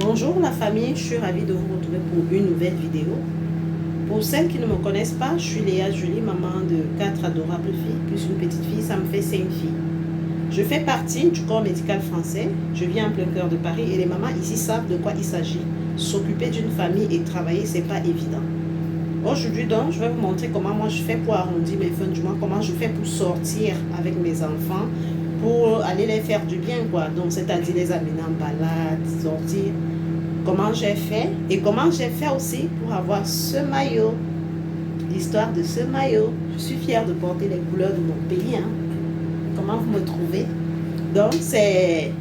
Bonjour la famille, je suis ravie de vous retrouver pour une nouvelle vidéo. Pour celles qui ne me connaissent pas, je suis Léa Julie, maman de 4 adorables filles, plus une petite fille, ça me fait 5 filles. Je fais partie du corps médical français, je vis en plein cœur de Paris et les mamans ici savent de quoi il s'agit. S'occuper d'une famille et travailler, c'est pas évident. Aujourd'hui donc, je vais vous montrer comment moi je fais pour arrondir mes fins du mois, comment je fais pour sortir avec mes enfants, pour aller les faire du bien quoi. Donc c'est-à-dire les amener en balade, sortir. Comment j'ai fait et comment j'ai fait aussi pour avoir ce maillot. L'histoire de ce maillot. Je suis fière de porter les couleurs de mon pays. Hein. Comment vous me trouvez? Donc c'est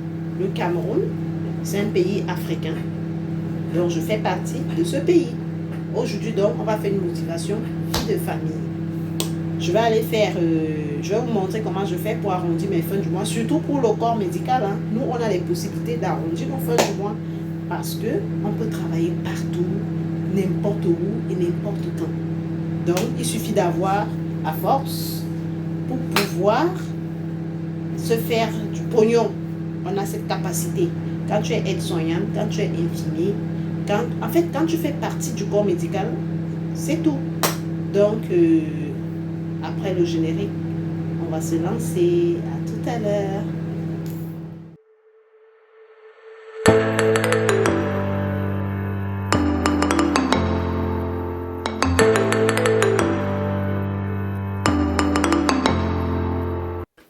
le Cameroun. C'est un pays africain. Donc je fais partie de ce pays. Aujourd'hui donc on va faire une motivation vie de famille. Je vais aller faire, je vais vous montrer comment je fais pour arrondir mes fins du mois. Surtout pour le corps médical. Hein. Nous on a les possibilités d'arrondir nos fins du mois. Parce qu'on peut travailler partout, n'importe où et n'importe quand. Donc, il suffit d'avoir la force pour pouvoir se faire du pognon. On a cette capacité. Quand tu es aide-soignante, quand tu es infirmier, quand tu fais partie du corps médical, c'est tout. Donc, après le générique, on va se lancer. À tout à l'heure.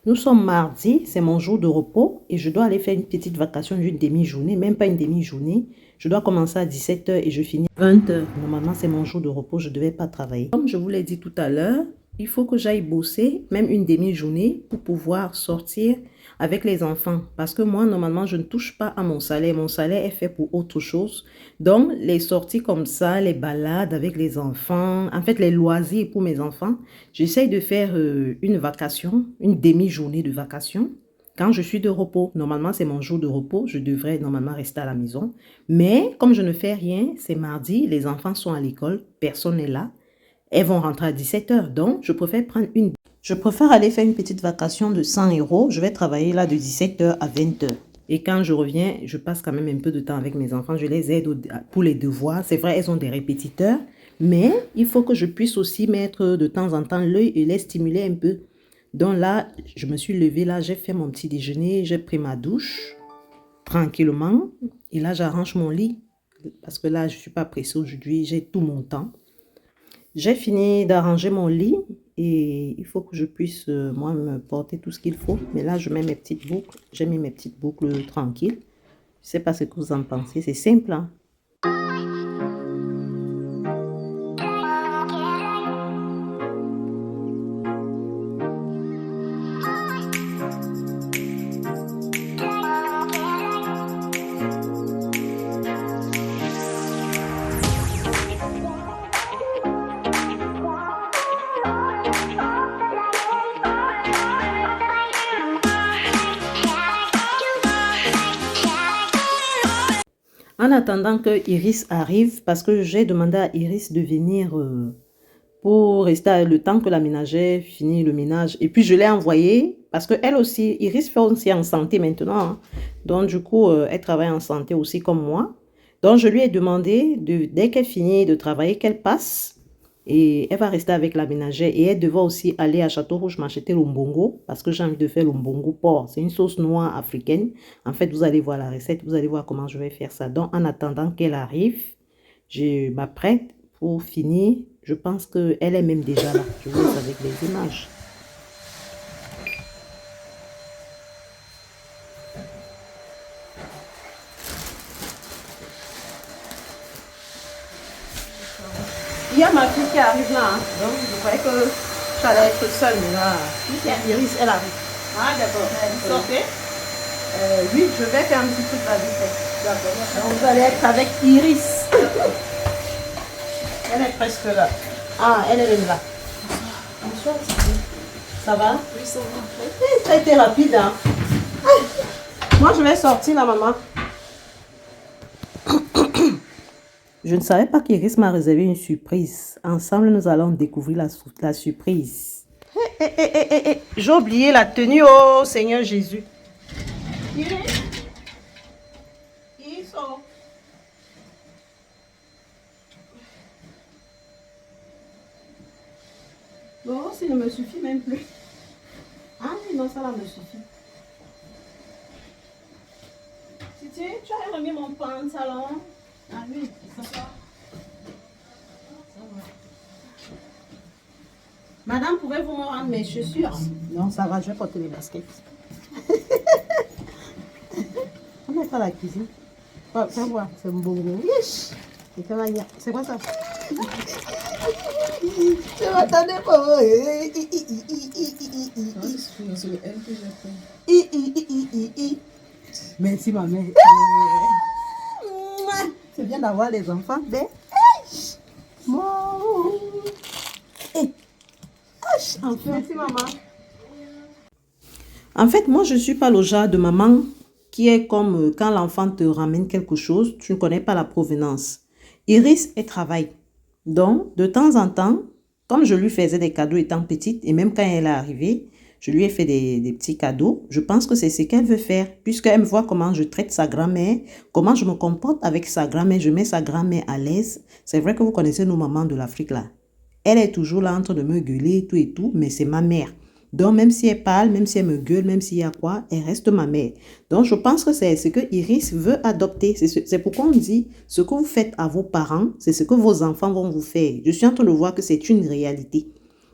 Nous sommes mardi, c'est mon jour de repos et je dois aller faire une petite vacation d'une demi-journée, même pas une demi-journée. Je dois commencer à 17 h et je finis à 20 h. Normalement, c'est mon jour de repos, je ne devais pas travailler. Comme je vous l'ai dit tout à l'heure, il faut que j'aille bosser, même une demi-journée, pour pouvoir sortir avec les enfants. Parce que moi, normalement, je ne touche pas à mon salaire. Mon salaire est fait pour autre chose. Donc, les sorties comme ça, les balades avec les enfants, en fait, les loisirs pour mes enfants, j'essaye de faire une vacation, une demi-journée de vacation. Quand je suis de repos, normalement c'est mon jour de repos, je devrais normalement rester à la maison. Mais comme je ne fais rien, c'est mardi, les enfants sont à l'école, personne n'est là. Elles vont rentrer à 17 h, donc je préfère aller faire une petite vacation de 100 €. Je vais travailler là de 17 h à 20 h. Et quand je reviens, je passe quand même un peu de temps avec mes enfants. Je les aide pour les devoirs. C'est vrai, elles ont des répétiteurs. Mais il faut que je puisse aussi mettre de temps en temps l'œil et les stimuler un peu. Donc là, je me suis levée, là, j'ai fait mon petit déjeuner, j'ai pris ma douche tranquillement. Et là, j'arrange mon lit parce que là, je ne suis pas pressée aujourd'hui, j'ai tout mon temps. J'ai fini d'arranger mon lit et il faut que je puisse, moi, me porter tout ce qu'il faut. Mais là, je mets mes petites boucles. J'ai mis mes petites boucles tranquilles. Je ne sais pas ce que vous en pensez. C'est simple, hein? En attendant que Iris arrive, parce que j'ai demandé à Iris de venir pour rester le temps que la ménagère finit le ménage. Et puis je l'ai envoyée parce qu'elle aussi, Iris fait aussi en santé maintenant. Hein. Donc du coup, elle travaille en santé aussi comme moi. Donc je lui ai demandé, dès qu'elle finit de travailler, qu'elle passe. Et elle va rester avec la ménagère. Et elle devra aussi aller à Château Rouge m'acheter l'ombongo. Parce que j'ai envie de faire l'ombongo porc. C'est une sauce noire africaine. En fait, vous allez voir la recette. Vous allez voir comment je vais faire ça. Donc, en attendant qu'elle arrive, je m'apprête pour finir. Je pense qu'elle est même déjà là. Je vous laisse avec les images. Il y a ma fille qui arrive là, hein. Donc je croyais que j'allais être seule, mais là, Iris, elle arrive. Ah d'accord, vous sortez? Oui, je vais faire un petit truc à vite. D'accord. Donc vous allez être avec Iris. Elle est presque là. Ah, elle est même là. Bonsoir. Ça va? Oui, ça va. Ça a été rapide, hein? Moi, je vais sortir là, maman. Je ne savais pas qu'Iris m'a réservé une surprise. Ensemble, nous allons découvrir la surprise. J'ai oublié la tenue, oh Seigneur Jésus. Iris, Non, ça ne me suffit même plus. Ah oui, non, ça là me suffit. Titi, tu as remis mon pantalon. Ah oui, ça va. Ça va. Madame, pouvez-vous me rendre mes chaussures? Non, ça va, je vais porter les baskets. On met ça à la cuisine. Oh, fais voir, c'est un bon gros. C'est quoi ça? Je m'attendais pas. C'est elle que j'ai fait. Merci ma mère. C'est bien d'avoir les enfants. Enfin. Merci maman. En fait, moi je suis pas le genre de maman qui est comme quand l'enfant te ramène quelque chose, tu ne connais pas la provenance. Iris, elle travaille. Donc, de temps en temps, comme je lui faisais des cadeaux étant petite, et même quand elle est arrivée, je lui ai fait des petits cadeaux. Je pense que c'est ce qu'elle veut faire, puisqu'elle me voit comment je traite sa grand-mère, comment je me comporte avec sa grand-mère, je mets sa grand-mère à l'aise. C'est vrai que vous connaissez nos mamans de l'Afrique là. Elle est toujours là en train de me gueuler, tout et tout, mais c'est ma mère. Donc, même si elle parle, même si elle me gueule, même s'il y a quoi, elle reste ma mère. Donc, je pense que c'est ce que Iris veut adopter. C'est pourquoi on dit, ce que vous faites à vos parents, c'est ce que vos enfants vont vous faire. Je suis en train de voir que c'est une réalité.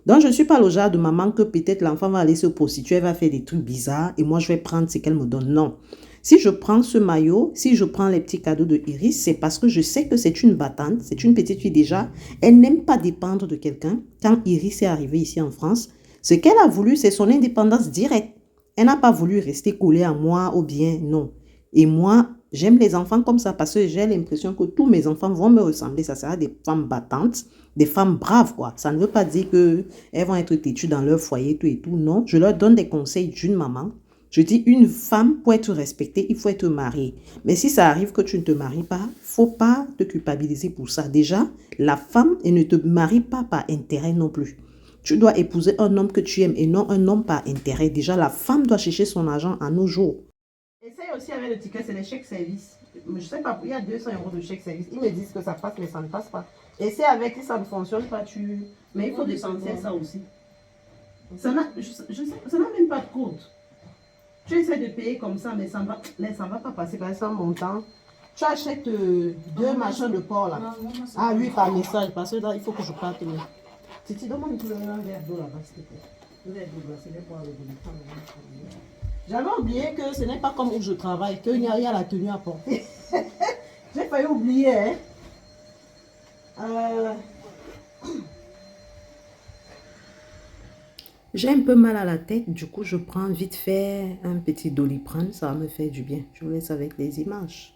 Donc, je ne suis pas le genre de maman que peut-être l'enfant va aller se prostituer, elle va faire des trucs bizarres et moi, je vais prendre ce qu'elle me donne. Non. Si je prends ce maillot, si je prends les petits cadeaux de Iris, c'est parce que je sais que c'est une battante, c'est une petite fille déjà. Elle n'aime pas dépendre de quelqu'un. Quand Iris est arrivée ici en France, ce qu'elle a voulu, c'est son indépendance directe. Elle n'a pas voulu rester collée à moi ou bien non. Et moi, j'aime les enfants comme ça parce que j'ai l'impression que tous mes enfants vont me ressembler. Ça sera des femmes battantes, des femmes braves, quoi. Ça ne veut pas dire qu'elles vont être têtues dans leur foyer, tout et tout. Non, je leur donne des conseils d'une maman. Je dis, une femme, pour être respectée, il faut être mariée. Mais si ça arrive que tu ne te maries pas, il ne faut pas te culpabiliser pour ça. Déjà, la femme, elle ne te marie pas par intérêt non plus. Tu dois épouser un homme que tu aimes et non un homme par intérêt. Déjà, la femme doit chercher son argent à nos jours. Essaye aussi avec le ticket, c'est les chèques service. Je ne sais pas, il y a 200 € de chèque service. Ils me disent que ça passe, mais ça ne passe pas. Essaye avec, si ça ne fonctionne pas, tu... Mais il faut dépenser ça aussi. Ça n'a même pas de code. Tu essaies de payer comme ça, mais ça ne va pas passer par un montant. Tu achètes deux machins de porc là. Ah oui, par message, parce que là, il faut que je parte. Titi, donne-moi un verre d'eau là-bas, s'il te plaît. Le verre d'eau là, c'est pour le J'avais oublié que ce n'est pas comme où je travaille, qu'il y a la tenue à porter. J'ai failli oublier, hein. J'ai un peu mal à la tête, du coup je prends vite fait un petit Doliprane, ça va me faire du bien. Je vous laisse avec les images.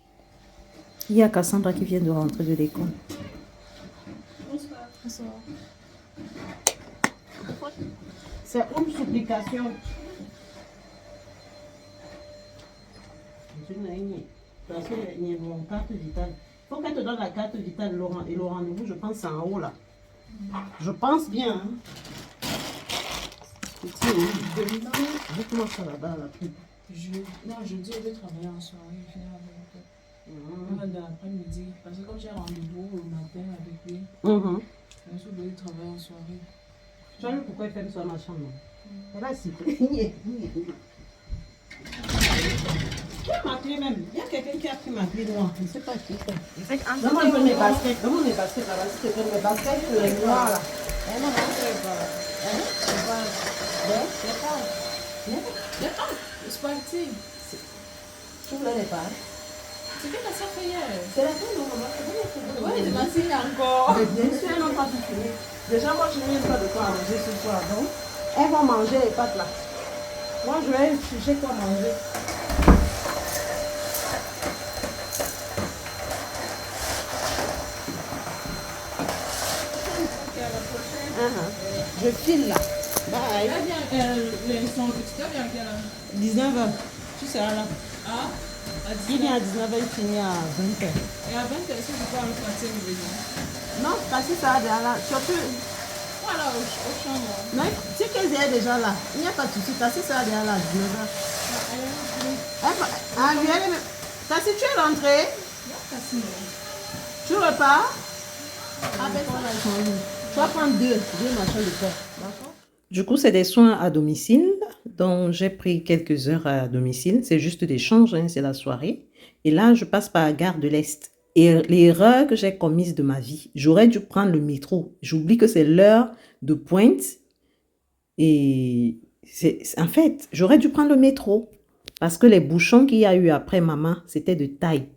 Il y a Cassandra qui vient de rentrer de l'école. Bonsoir. Bonsoir. C'est une supplication. Parce qu'il y a mon carte vitale. Il faut qu'elle te donne la carte vitale et le rendez-vous, je pense, c'est en haut là. Je pense bien. Hein. Dites-moi ça là-bas, la pub. Non, je dis, je vais travailler en soirée, je viens avec elle. L'après-midi, parce que comme j'ai rendez-vous le matin avec lui, je suis obligée de travailler en soirée. Tu as vu pourquoi elle fait ça dans ma chambre? Elle a sifflé. Qui a ma clé même? Il y a quelqu'un qui a pris ma clé noire. Je ne sais pas qui c'est. Donne-moi un peu mes baskets. Donne-moi mes baskets là-bas. S'il te plaît, mes baskets noires là. Eh non, C'est parti. Tu voulais les pas? C'est que ça fait hier. C'est la fin, non, maman. Oui, je m'assieds encore. Mais bien sûr, elles n'ont pas tout fini. Déjà, moi, je n'ai même pas de quoi manger ce soir. Donc, elles vont manger les pâtes là. Moi, je vais chercher quoi manger. Je file là. Bye. Son petit homme, il y a quelle heure? 19h. Tu seras là. Ah? Il vient à 19h, il finit à 20h. Et à 20h, est-ce que tu peux aller partir au maison? Non, parce que ça déjà là. Surtout. Voilà, au chambre. Non, tu sais qu'elle est déjà là. Il n'y a pas de souci. Tassi sera déjà là à 19h. Ah, lui, elle est. Tassi, tu es rentrée? Non, Tassi, non. Tu repars? Ah, ben, Tu vas prendre deux machins de porc. D'accord? Du coup, c'est des soins à domicile. Donc, j'ai pris quelques heures à domicile. C'est juste des changes, hein, c'est la soirée. Et là, je passe par la gare de l'Est. Et l'erreur que j'ai commise de ma vie, j'aurais dû prendre le métro. J'oublie que c'est l'heure de pointe. Et en fait, j'aurais dû prendre le métro. Parce que les bouchons qu'il y a eu après maman, c'était de taille.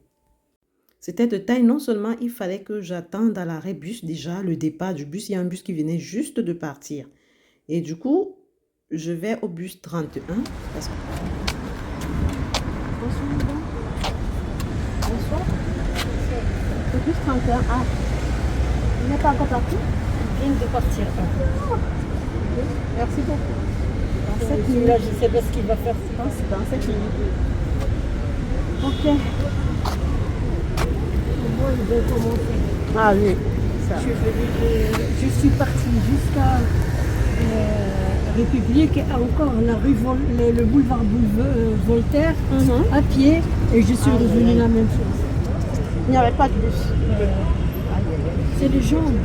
C'était de taille, non seulement il fallait que j'attende à l'arrêt bus déjà, le départ du bus. Il y a un bus qui venait juste de partir. Et du coup, je vais au bus 31. Parce que... Bonsoir. Le bus 31, ah, il n'est pas encore parti? Il vient de partir. Merci beaucoup. Dans 7 minutes. Là, je ne sais pas ce qu'il va faire. Dans 7 minutes. Ok. Moi, je vais commencer. Ah oui, ça. Je suis partie jusqu'à République, encore la rue le boulevard Voltaire, à pied, et je suis revenue la même chose. Il n'y avait pas de bus. C'est les jambes.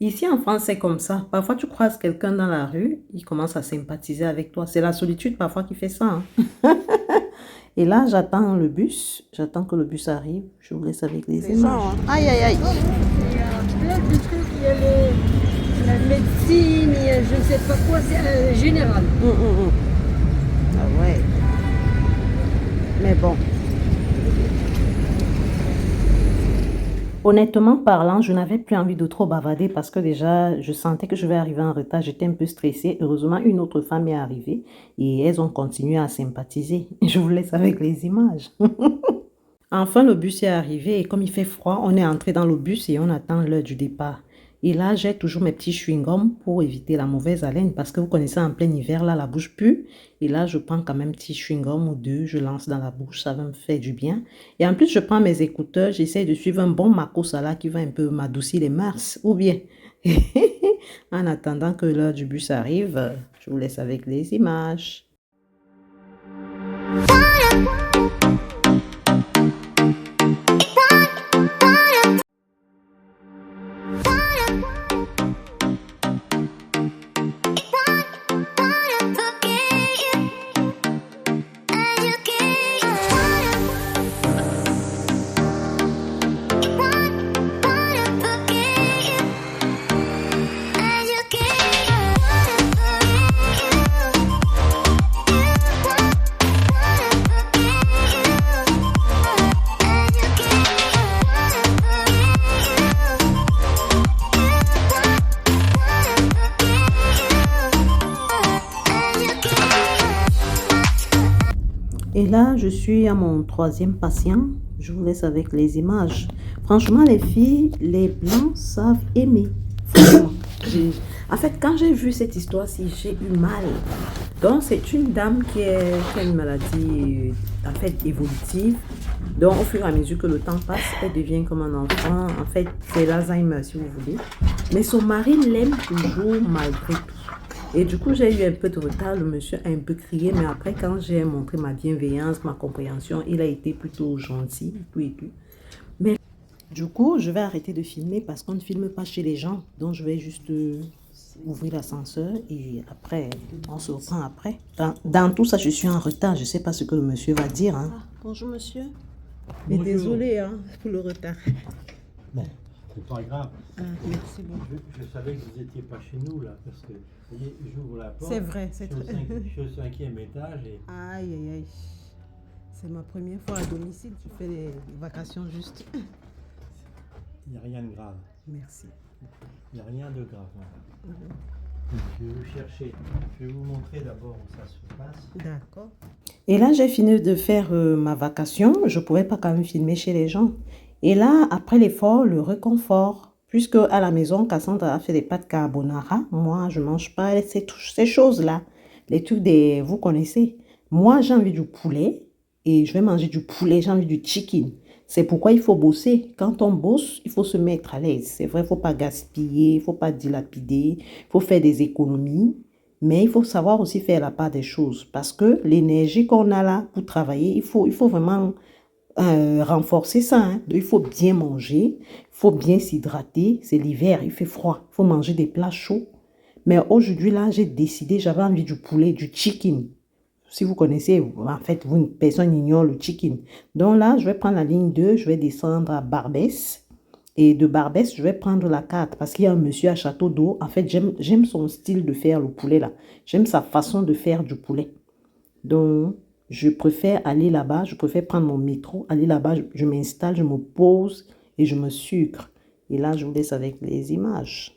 Ici en France, c'est comme ça. Parfois, tu croises quelqu'un dans la rue, il commence à sympathiser avec toi. C'est la solitude parfois qui fait ça. Hein. Et là, j'attends le bus. J'attends que le bus arrive. Je vous laisse avec les images. Aïe, aïe, aïe. Il y a plein de trucs. Il y a la médecine, il y a je ne sais pas quoi, c'est général. Ah ouais. Mais bon. Honnêtement parlant, je n'avais plus envie de trop bavarder parce que déjà, je sentais que je vais arriver en retard. J'étais un peu stressée. Heureusement, une autre femme est arrivée et elles ont continué à sympathiser. Je vous laisse avec les images. Enfin, le bus est arrivé et comme il fait froid, on est entré dans le bus et on attend l'heure du départ. Et là, j'ai toujours mes petits chewing-gums pour éviter la mauvaise haleine parce que vous connaissez, en plein hiver, là, la bouche pue. Et là, je prends quand même un petit chewing-gum ou deux, je lance dans la bouche, ça va me faire du bien. Et en plus, je prends mes écouteurs, j'essaie de suivre un bon Makosala qui va un peu m'adoucir les mars. Ou bien, en attendant que l'heure du bus arrive, je vous laisse avec les images. Et là, je suis à mon troisième patient. Je vous laisse avec les images. Franchement, les filles, les blancs savent aimer. Franchement. En fait, quand j'ai vu cette histoire-ci, j'ai eu mal. Donc, c'est une dame qui a une maladie, en fait, évolutive. Donc, au fur et à mesure que le temps passe, elle devient comme un enfant. En fait, c'est l'Alzheimer, si vous voulez. Mais son mari l'aime toujours malgré tout. Et du coup, j'ai eu un peu de retard. Le monsieur a un peu crié. Mais après, quand j'ai montré ma bienveillance, ma compréhension, il a été plutôt gentil, tout et tout. Mais du coup, je vais arrêter de filmer parce qu'on ne filme pas chez les gens. Donc, je vais juste ouvrir l'ascenseur et après, on se reprend après. Dans tout ça, je suis en retard. Je ne sais pas ce que le monsieur va dire. Hein. Ah, bonjour, monsieur. Mais désolé hein, pour le retard. Bon, c'est pas grave. Ah, merci beaucoup. Je savais que vous n'étiez pas chez nous, là, parce que, vous voyez, j'ouvre la porte. C'est vrai, c'est très... Je suis au 5e étage et... Aïe, aïe, aïe. C'est ma première fois à domicile. Tu fais les vacations juste. Il n'y a rien de grave. Merci. Il n'y a rien de grave. Voilà. Je vais vous chercher. Je vais vous montrer d'abord où ça se passe. D'accord. Et là, j'ai fini de faire ma vacation. Je ne pouvais pas quand même filmer chez les gens. Et là, après l'effort, le réconfort. Puisque à la maison, Cassandra a fait des pâtes carbonara. Moi, je ne mange pas ces choses-là. Les trucs des... Vous connaissez. Moi, j'ai envie du poulet. Et je vais manger du poulet. J'ai envie du chicken. C'est pourquoi il faut bosser. Quand on bosse, il faut se mettre à l'aise. C'est vrai, il ne faut pas gaspiller, il ne faut pas dilapider, il faut faire des économies. Mais il faut savoir aussi faire la part des choses. Parce que l'énergie qu'on a là pour travailler, il faut vraiment renforcer ça. Hein. Donc, il faut bien manger, il faut bien s'hydrater. C'est l'hiver, il fait froid. Il faut manger des plats chauds. Mais aujourd'hui, là, j'ai décidé, j'avais envie du poulet, du chicken. Si vous connaissez, en fait, personne ignore le chicken. Donc là, je vais prendre la ligne 2, je vais descendre à Barbès. Et de Barbès, je vais prendre la 4 parce qu'il y a un monsieur à Château d'Eau. En fait, j'aime son style de faire le poulet là. J'aime sa façon de faire du poulet. Donc, je préfère aller là-bas, je préfère prendre mon métro, aller là-bas, je m'installe, je me pose et je me sucre. Et là, je vous laisse avec les images.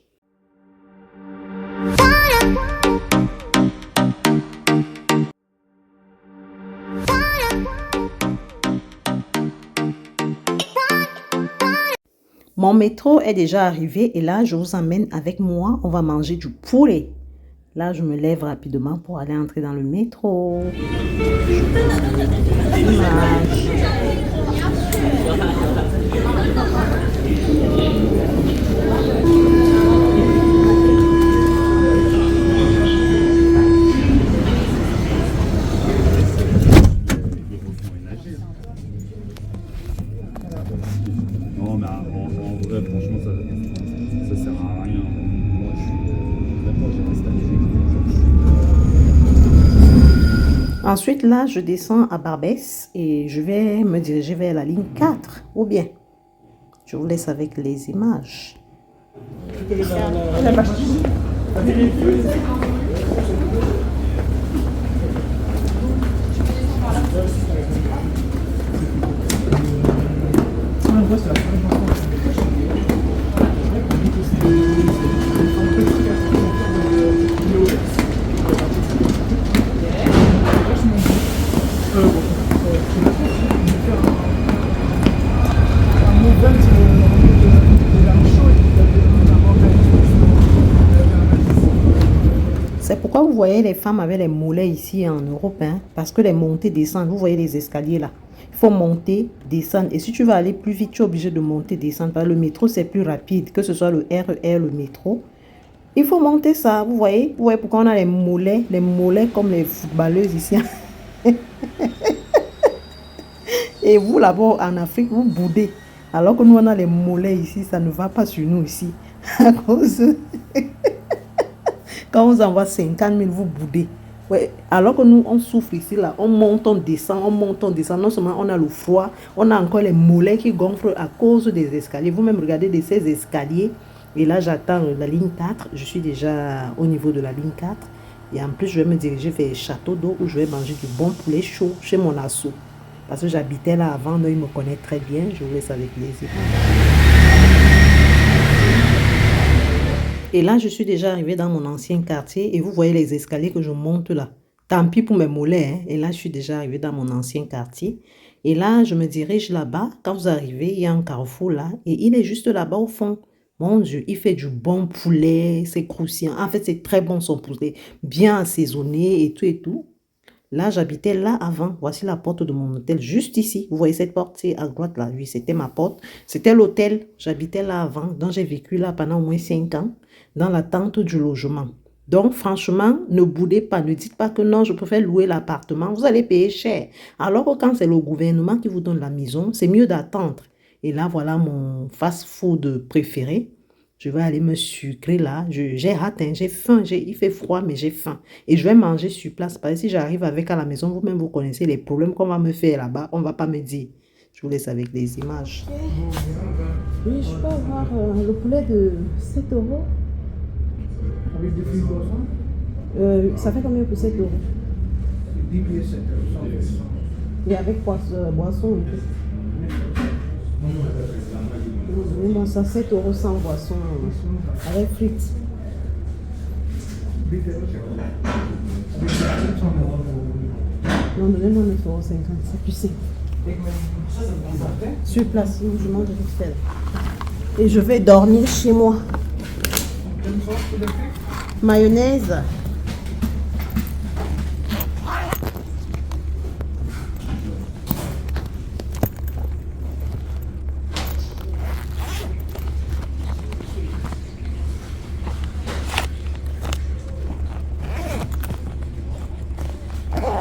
Mon métro est déjà arrivé et là, je vous emmène avec moi. On va manger du poulet. Là, je me lève rapidement pour aller entrer dans le métro. Non, mais en vrai, franchement, ça sert à rien. Moi, j'ai resté à Ensuite, là, je descends à Barbès et je vais me diriger vers la ligne 4. Ou bien, je vous laisse avec les images. C'est pourquoi vous voyez les femmes avec les mollets ici en Europe, hein, parce que les montées descendent, vous voyez les escaliers là. Il faut monter, descendre. Et si tu veux aller plus vite, tu es obligé de monter, descendre. Parce que le métro, c'est plus rapide, que ce soit le RER, le métro. Il faut monter ça, vous voyez pourquoi on a les mollets comme les footballeuses ici. Et vous, là-bas, en Afrique, vous boudez. Alors que nous, on a les mollets ici, ça ne va pas sur nous ici. À cause... Quand on vous envoie 50 000, vous boudez. Ouais. Alors que nous, on souffre ici, là. On monte, on descend, on monte, on descend. Non seulement on a le froid, on a encore les mollets qui gonflent à cause des escaliers. Vous-même, regardez de ces escaliers. Et là, j'attends la ligne 4. Je suis déjà au niveau de la ligne 4. Et en plus, je vais me diriger vers Château d'Eau où je vais manger du bon poulet chaud chez mon asso. Parce que j'habitais là avant, donc il me connaît très bien. Je vous laisse avec plaisir. Et là, je suis déjà arrivée dans mon ancien quartier et vous voyez les escaliers que je monte là. Tant pis pour mes mollets. Hein. Et là, je suis déjà arrivée dans mon ancien quartier. Et là, je me dirige là-bas. Quand vous arrivez, il y a un carrefour là. Et il est juste là-bas au fond. Mon Dieu, il fait du bon poulet. C'est croustillant. En fait, c'est très bon son poulet. Bien assaisonné et tout et tout. Là, j'habitais là avant. Voici la porte de mon hôtel, juste ici. Vous voyez cette porte, c'est à droite là. Oui, c'était ma porte. C'était l'hôtel. J'habitais là avant. Donc, j'ai vécu là pendant au moins 5 ans dans l'attente du logement. Donc, franchement, ne boudez pas. Ne dites pas que non, je préfère louer l'appartement. Vous allez payer cher. Alors que quand c'est le gouvernement qui vous donne la maison, c'est mieux d'attendre. Et là, voilà mon fast-food préféré. Je vais aller me sucrer là. J'ai hâte, hein, j'ai faim. Il fait froid, mais j'ai faim. Et je vais manger sur place. Parce que si j'arrive avec à la maison, vous-même, vous connaissez les problèmes qu'on va me faire là-bas. On ne va pas me dire. Je vous laisse avec les images. Oui, je peux avoir le poulet de 7 €. Avec des fruits poissons, Ça fait combien pour 7 €? 10 pieds 7 €. Et avec boisson et tout. Moi, ça 7 € sans boisson, avec frites. Non, donnez-moi 9,50 €, c'est plus simple. Sur place, je mange vite fait. Et je vais dormir chez moi. Mayonnaise.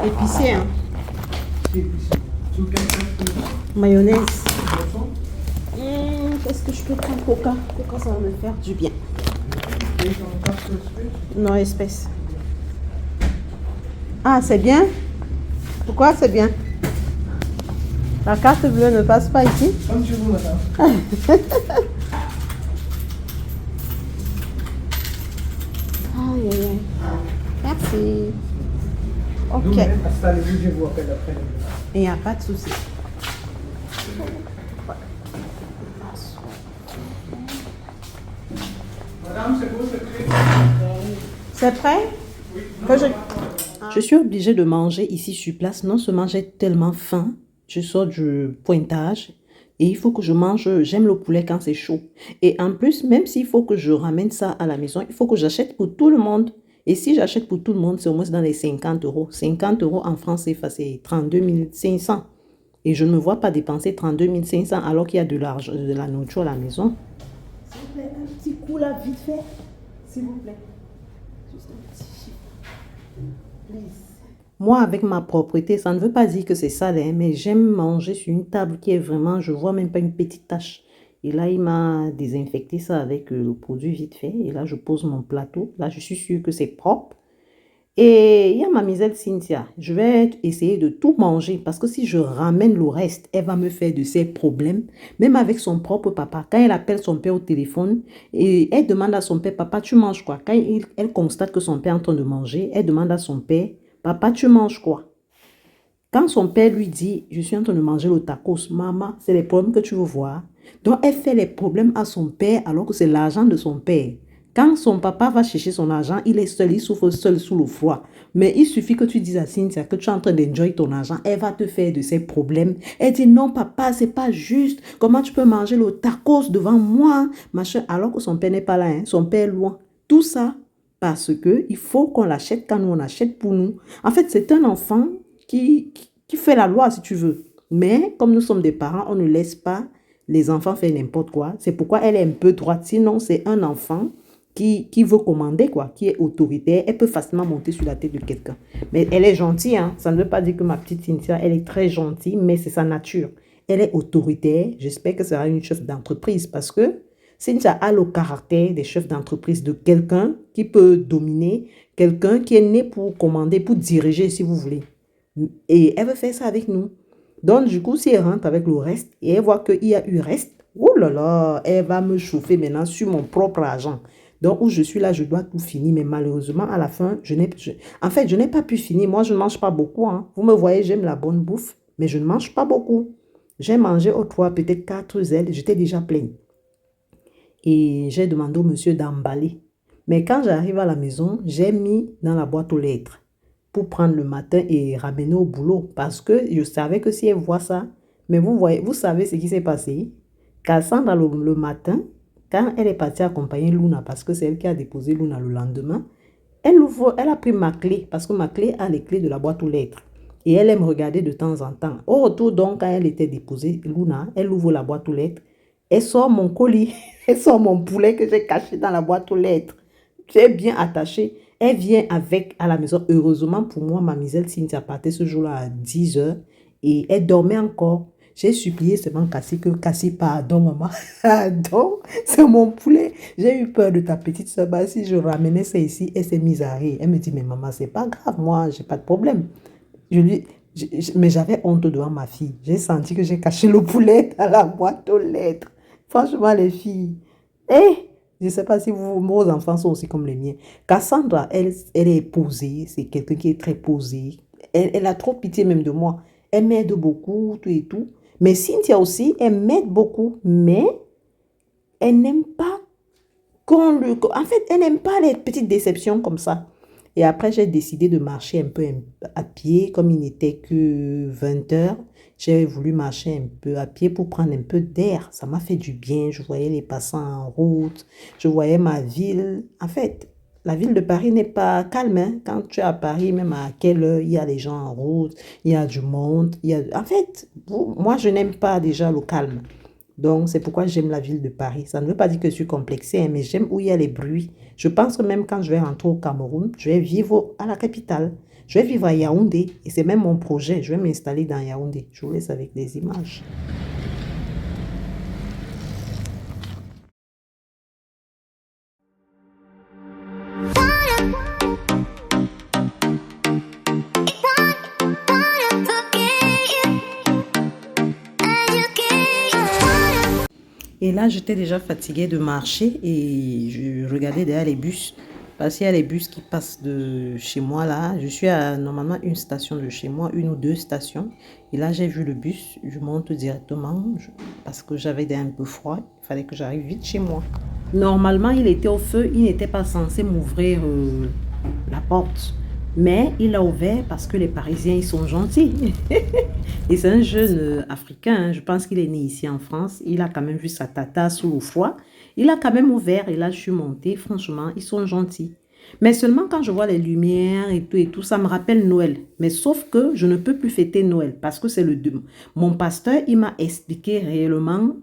Épicé, hein. C'est épicé. Sur quel plat? Mayonnaise. Poisson? Qu'est-ce que je peux prendre? Coca. Coca, ça va me faire du bien. Et ton carte espèce? Non, espèce. Ah, c'est bien? Pourquoi c'est bien? La carte bleue ne passe pas ici? Comme tu veux, madame. Aïe, aïe, aïe. Merci. Ok. Nous, installez-vous, je vous appelle après. Il n'y a pas de souci. Madame, c'est beau, c'est prêt? C'est prêt? Je suis obligée de manger ici sur place. Non seulement j'ai tellement faim, je sors du pointage et il faut que je mange. J'aime le poulet quand c'est chaud. Et en plus, même s'il faut que je ramène ça à la maison, il faut que j'achète pour tout le monde. Et si j'achète pour tout le monde, c'est au moins dans les 50 euros. 50 euros en France, c'est 32 500. Et je ne me vois pas dépenser 32 500 alors qu'il y a de l'argent, de la nourriture à la maison. S'il vous plaît, un petit coup là, vite fait. S'il vous plaît. Juste un petit chiffre. Moi, avec ma propreté, ça ne veut pas dire que c'est sale, hein, mais j'aime manger sur une table qui est vraiment, je vois même pas une petite tache. Et là, il m'a désinfecté ça avec le produit vite fait. Et là, je pose mon plateau. Là, je suis sûre que c'est propre. Et il y a ma misère Cynthia. Je vais essayer de tout manger parce que si je ramène le reste, elle va me faire de ses problèmes. Même avec son propre papa. Quand elle appelle son père au téléphone et elle demande à son père, papa, tu manges quoi? Quand elle constate que son père est en train de manger, elle demande à son père, papa, tu manges quoi? Quand son père lui dit, je suis en train de manger le tacos, maman, c'est les problèmes que tu veux voir. Donc, elle fait les problèmes à son père alors que c'est l'argent de son père. Quand son papa va chercher son argent, il est seul, il souffre seul sous le froid. Mais il suffit que tu dises à Cynthia que tu es en train d'enjoy ton argent, elle va te faire de ses problèmes. Elle dit non papa, c'est pas juste. Comment tu peux manger le tacos devant moi, machin, alors que son père n'est pas là, hein? Son père est loin. Tout ça parce que il faut qu'on l'achète quand nous on achète pour nous. En fait, c'est un enfant qui fait la loi si tu veux. Mais comme nous sommes des parents, on ne laisse pas les enfants faire n'importe quoi. C'est pourquoi elle est un peu droite. Sinon, c'est un enfant qui veut commander, quoi, qui est autoritaire. Elle peut facilement monter sur la tête de quelqu'un. Mais elle est gentille, hein. Ça ne veut pas dire que ma petite Cynthia, elle est très gentille, mais c'est sa nature. Elle est autoritaire. J'espère que ce sera une chef d'entreprise parce que Cynthia a le caractère des chefs d'entreprise, de quelqu'un qui peut dominer, quelqu'un qui est né pour commander, pour diriger, si vous voulez. Et elle veut faire ça avec nous. Donc, du coup, si elle rentre avec le reste et elle voit qu'il y a eu reste, oh là là, elle va me chauffer maintenant sur mon propre argent. Donc, où je suis là, je dois tout finir. Mais malheureusement, à la fin, je n'ai pas pu finir. Moi, je ne mange pas beaucoup, hein. Vous me voyez, j'aime la bonne bouffe, mais je ne mange pas beaucoup. J'ai mangé au 3, peut-être 4 ailes. J'étais déjà pleine. Et j'ai demandé au monsieur d'emballer. Mais quand j'arrive à la maison, j'ai mis dans la boîte aux lettres pour prendre le matin et ramener au boulot. Parce que je savais que si elle voit ça, mais vous savez ce qui s'est passé. Cassandra, le matin, quand elle est partie accompagner Luna, parce que c'est elle qui a déposé Luna le lendemain, elle a pris ma clé, parce que ma clé a les clés de la boîte aux lettres. Et elle aime regarder de temps en temps. Au retour, donc, quand elle était déposée, Luna, elle ouvre la boîte aux lettres. Elle sort mon colis, elle sort mon poulet que j'ai caché dans la boîte aux lettres. J'ai bien attaché. Elle vient avec à la maison. Heureusement pour moi, ma misère Cynthia partait ce jour-là à 10 h et elle dormait encore. J'ai supplié seulement Cassie que Cassie, pardon maman, pardon, c'est mon poulet. J'ai eu peur de ta petite soeur. Bah, si je ramenais ça ici, elle s'est mise à rire. Elle me dit, mais maman, c'est pas grave, moi, j'ai pas de problème. Mais j'avais honte devant ma fille. J'ai senti que j'ai caché le poulet dans la boîte aux lettres. Franchement, les filles, je ne sais pas si vos enfants sont aussi comme les miens. Cassandra, elle est posée. C'est quelqu'un qui est très posé. Elle a trop pitié même de moi. Elle m'aide beaucoup, tout et tout. Mais Cynthia aussi, elle m'aide beaucoup. Mais elle n'aime pas En fait, elle n'aime pas les petites déceptions comme ça. Et après, j'ai décidé de marcher un peu à pied. Comme il n'était que 20 h, j'ai voulu marcher un peu à pied pour prendre un peu d'air. Ça m'a fait du bien. Je voyais les passants en route. Je voyais ma ville. En fait, la ville de Paris n'est pas calme, hein. Quand tu es à Paris, même à quelle heure, il y a les gens en route, il y a du monde. En fait, moi, je n'aime pas déjà le calme. Donc, c'est pourquoi j'aime la ville de Paris. Ça ne veut pas dire que je suis complexée, hein, mais j'aime où il y a les bruits. Je pense que même quand je vais rentrer au Cameroun, je vais vivre à la capitale. Je vais vivre à Yaoundé et c'est même mon projet. Je vais m'installer dans Yaoundé. Je vous laisse avec des images. Et là, j'étais déjà fatiguée de marcher et je regardais derrière les bus. Parce qu'il y a les bus qui passent de chez moi là. Je suis à normalement une station de chez moi, une ou deux stations. Et là, j'ai vu le bus. Je monte directement parce que j'avais un peu froid. Il fallait que j'arrive vite chez moi. Normalement, il était au feu. Il n'était pas censé m'ouvrir la porte. Mais il a ouvert parce que les Parisiens, ils sont gentils. Et c'est un jeune Africain, hein. Je pense qu'il est né ici en France. Il a quand même vu sa tata sous le foie. Il a quand même ouvert et là, je suis montée. Franchement, ils sont gentils. Mais seulement quand je vois les lumières et tout, ça me rappelle Noël. Mais sauf que je ne peux plus fêter Noël parce que c'est le 2. Mon pasteur, il m'a expliqué réellement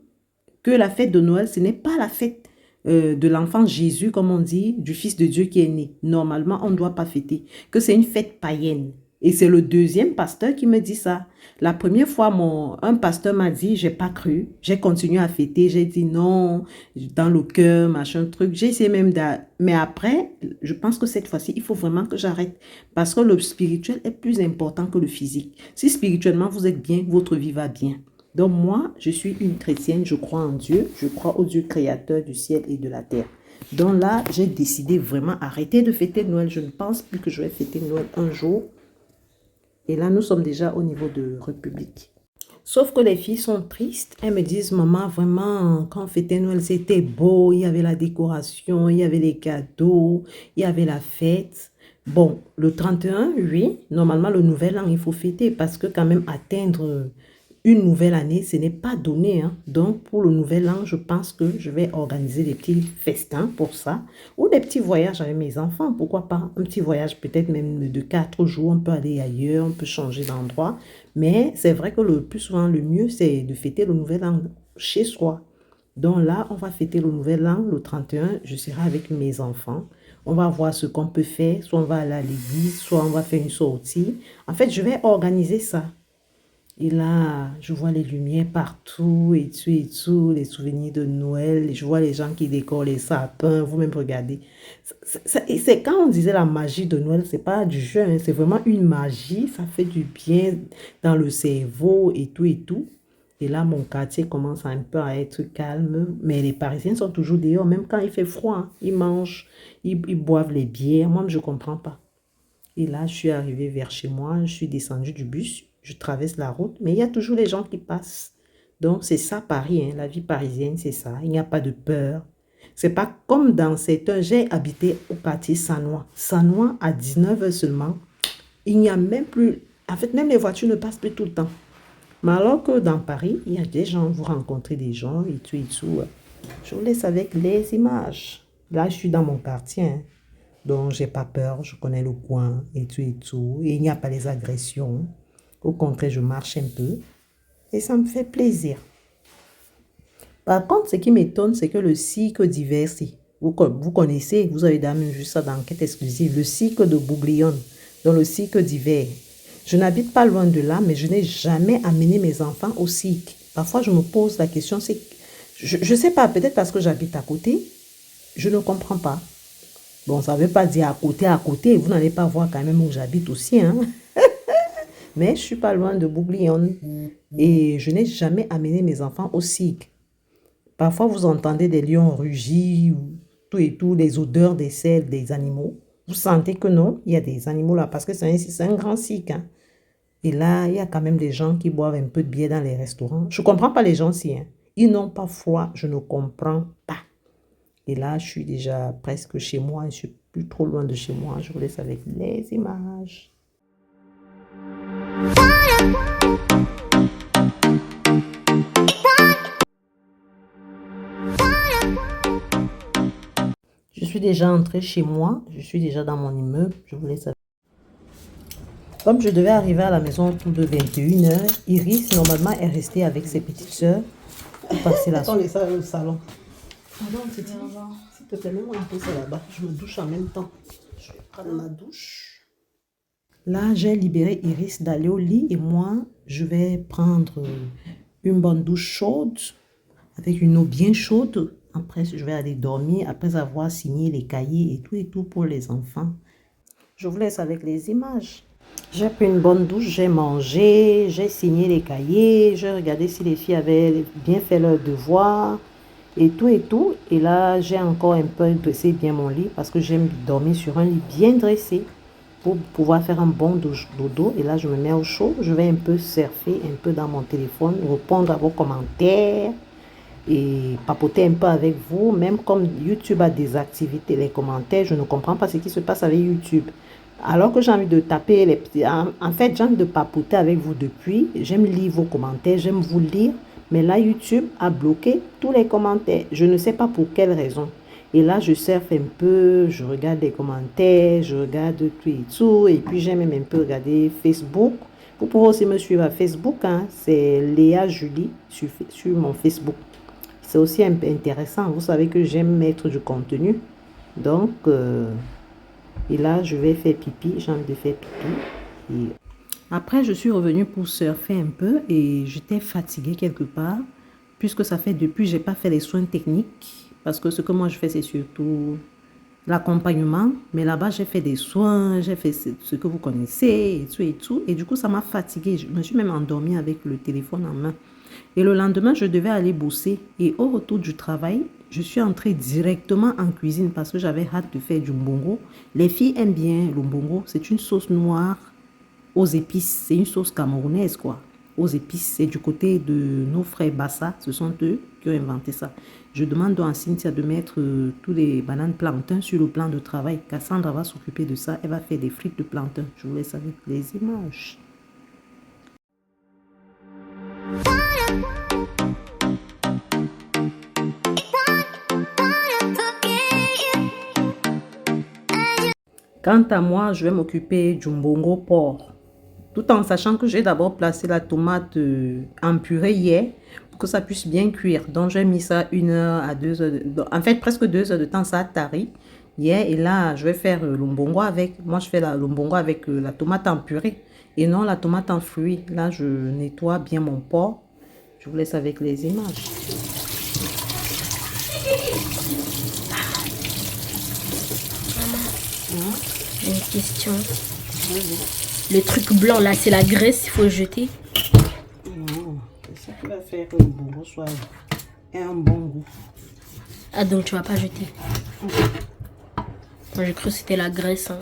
que la fête de Noël, ce n'est pas la fête de l'enfant Jésus, comme on dit, du Fils de Dieu qui est né. Normalement, on ne doit pas fêter, que c'est une fête païenne. Et c'est le deuxième pasteur qui me dit ça. La première fois, un pasteur m'a dit, j'ai pas cru. J'ai continué à fêter. J'ai dit non, dans le cœur, machin truc. J'ai essayé même mais après, je pense que cette fois-ci, il faut vraiment que j'arrête. Parce que le spirituel est plus important que le physique. Si spirituellement, vous êtes bien, votre vie va bien. Donc moi, je suis une chrétienne, je crois en Dieu. Je crois au Dieu créateur du ciel et de la terre. Donc là, j'ai décidé vraiment arrêter de fêter Noël. Je ne pense plus que je vais fêter Noël un jour. Et là, nous sommes déjà au niveau de République. Sauf que les filles sont tristes. Elles me disent, maman, vraiment, quand on fêtait Noël, c'était beau. Il y avait la décoration, il y avait les cadeaux, il y avait la fête. Bon, le 31, oui, normalement, le nouvel an, il faut fêter parce que quand même atteindre une nouvelle année, ce n'est pas donné. Hein. Donc, pour le nouvel an, je pense que je vais organiser des petits festins pour ça. Ou des petits voyages avec mes enfants. Pourquoi pas? Un petit voyage peut-être même de 4 jours. On peut aller ailleurs, on peut changer d'endroit. Mais c'est vrai que le plus souvent, le mieux, c'est de fêter le nouvel an chez soi. Donc là, on va fêter le nouvel an, le 31. Je serai avec mes enfants. On va voir ce qu'on peut faire. Soit on va aller à l'église, soit on va faire une sortie. En fait, je vais organiser ça. Et là, je vois les lumières partout et tout, les souvenirs de Noël. Je vois les gens qui décorent les sapins. Vous-même regardez. C'est quand on disait la magie de Noël, c'est pas du jeu, hein, c'est vraiment une magie. Ça fait du bien dans le cerveau et tout et tout. Et là, mon quartier commence un peu à être calme. Mais les Parisiens sont toujours dehors, même quand il fait froid. Hein. Ils mangent, ils boivent les bières. Moi, je ne comprends pas. Et là, je suis arrivée vers chez moi. Je suis descendue du bus. Je traverse la route, mais il y a toujours les gens qui passent. Donc, c'est ça Paris, hein, la vie parisienne, c'est ça. Il n'y a pas de peur. C'est pas comme dans certains... J'ai habité au quartier Sanois. Sanois, à 19h seulement, il n'y a même plus... En fait, même les voitures ne passent plus tout le temps. Mais alors que dans Paris, il y a des gens, vous rencontrez des gens et tout et tout. Je vous laisse avec les images. Là, je suis dans mon quartier, hein. Donc, j'ai pas peur, je connais le coin et tout et tout. Et il n'y a pas les agressions. Au contraire, je marche un peu et ça me fait plaisir. Par contre, ce qui m'étonne, c'est que le cirque d'hiver, vous connaissez, vous avez d'ailleurs vu ça dans l'enquête exclusive, le cirque de Bouglione, dans le cirque d'hiver. Je n'habite pas loin de là, mais je n'ai jamais amené mes enfants au cirque. Parfois, je me pose la question, je ne sais pas, peut-être parce que j'habite à côté, je ne comprends pas. Bon, ça ne veut pas dire à côté, vous n'allez pas voir quand même où j'habite aussi, hein. Mais je ne suis pas loin de Bouglione et je n'ai jamais amené mes enfants au cirque. Parfois, vous entendez des lions rugir, tout et tout, les odeurs des selles des animaux. Vous sentez que non, il y a des animaux là parce que c'est un grand cirque. Hein. Et là, il y a quand même des gens qui boivent un peu de bière dans les restaurants. Je ne comprends pas les gens si. Hein. Ils n'ont pas froid, je ne comprends pas. Et là, je suis déjà presque chez moi, je ne suis plus trop loin de chez moi. Je vous laisse avec les images. Je suis déjà entrée chez moi, je suis déjà dans mon immeuble, je vous laisse. Comme je devais arriver à la maison autour de 21h, Iris, normalement, est restée avec ses petites sœurs pour passer la soirée. On est au salon. Pardon, c'est là-bas. S'il te plaît, mets-moi un peu ça là-bas. Je me douche en même temps. Je vais prendre ma douche. Là, j'ai libéré Iris d'aller au lit et moi, je vais prendre une bonne douche chaude avec une eau bien chaude. Après, je vais aller dormir après avoir signé les cahiers et tout pour les enfants. Je vous laisse avec les images. J'ai pris une bonne douche, j'ai mangé, j'ai signé les cahiers, j'ai regardé si les filles avaient bien fait leurs devoirs et tout. Et là, j'ai encore un peu dressé bien mon lit parce que j'aime dormir sur un lit bien dressé pour pouvoir faire un bon dodo. Et là, je me mets au chaud, je vais un peu surfer un peu dans mon téléphone, répondre à vos commentaires et papoter un peu avec vous. Même comme YouTube a désactivé les commentaires, je ne comprends pas ce qui se passe avec YouTube. Alors que j'ai envie de taper les petits... En fait, j'ai envie de papoter avec vous depuis. J'aime lire vos commentaires, j'aime vous lire. Mais là, YouTube a bloqué tous les commentaires. Je ne sais pas pour quelle raison. Et là, je surfe un peu, je regarde les commentaires, je regarde tout. Et puis, j'aime même un peu regarder Facebook. Vous pouvez aussi me suivre à Facebook. Hein. C'est Léa Julie sur mon Facebook. C'est aussi un peu intéressant. Vous savez que j'aime mettre du contenu. Donc... Et là, je vais faire pipi. J'ai envie de faire pipi. Et après, je suis revenue pour surfer un peu et j'étais fatiguée quelque part. Puisque ça fait depuis, je n'ai pas fait les soins techniques. Parce que ce que moi, je fais, c'est surtout l'accompagnement. Mais là-bas, j'ai fait des soins. J'ai fait ce que vous connaissez et tout. Et du coup, ça m'a fatiguée. Je me suis même endormie avec le téléphone en main. Et le lendemain, je devais aller bosser. Et au retour du travail, je suis entrée directement en cuisine parce que j'avais hâte de faire du mbongo. Les filles aiment bien le mbongo. C'est une sauce noire aux épices. C'est une sauce camerounaise, quoi. Aux épices. C'est du côté de nos frères Bassa. Ce sont eux qui ont inventé ça. Je demande donc à Cynthia de mettre tous les bananes plantains sur le plan de travail. Cassandra va s'occuper de ça. Elle va faire des frites de plantain. Je vous laisse avec les images. Quant à moi, je vais m'occuper du mbongo porc. Tout en sachant que j'ai d'abord placé la tomate en purée hier pour que ça puisse bien cuire. Donc j'ai mis ça 1 heure à 2 heures. En fait, presque 2 heures de temps, ça a tari hier. Et là, je vais faire le mbongo avec. Moi, je fais le mbongo avec la tomate en purée et non la tomate en fruits. Là, je nettoie bien mon porc. Je vous laisse avec les images. J'ai une question. Le truc blanc là, c'est la graisse, il faut jeter. Non, c'est ça qui va faire que le mbongo soit un bon goût. Ah donc tu vas pas jeter. Moi j'ai cru que c'était la graisse. Hein.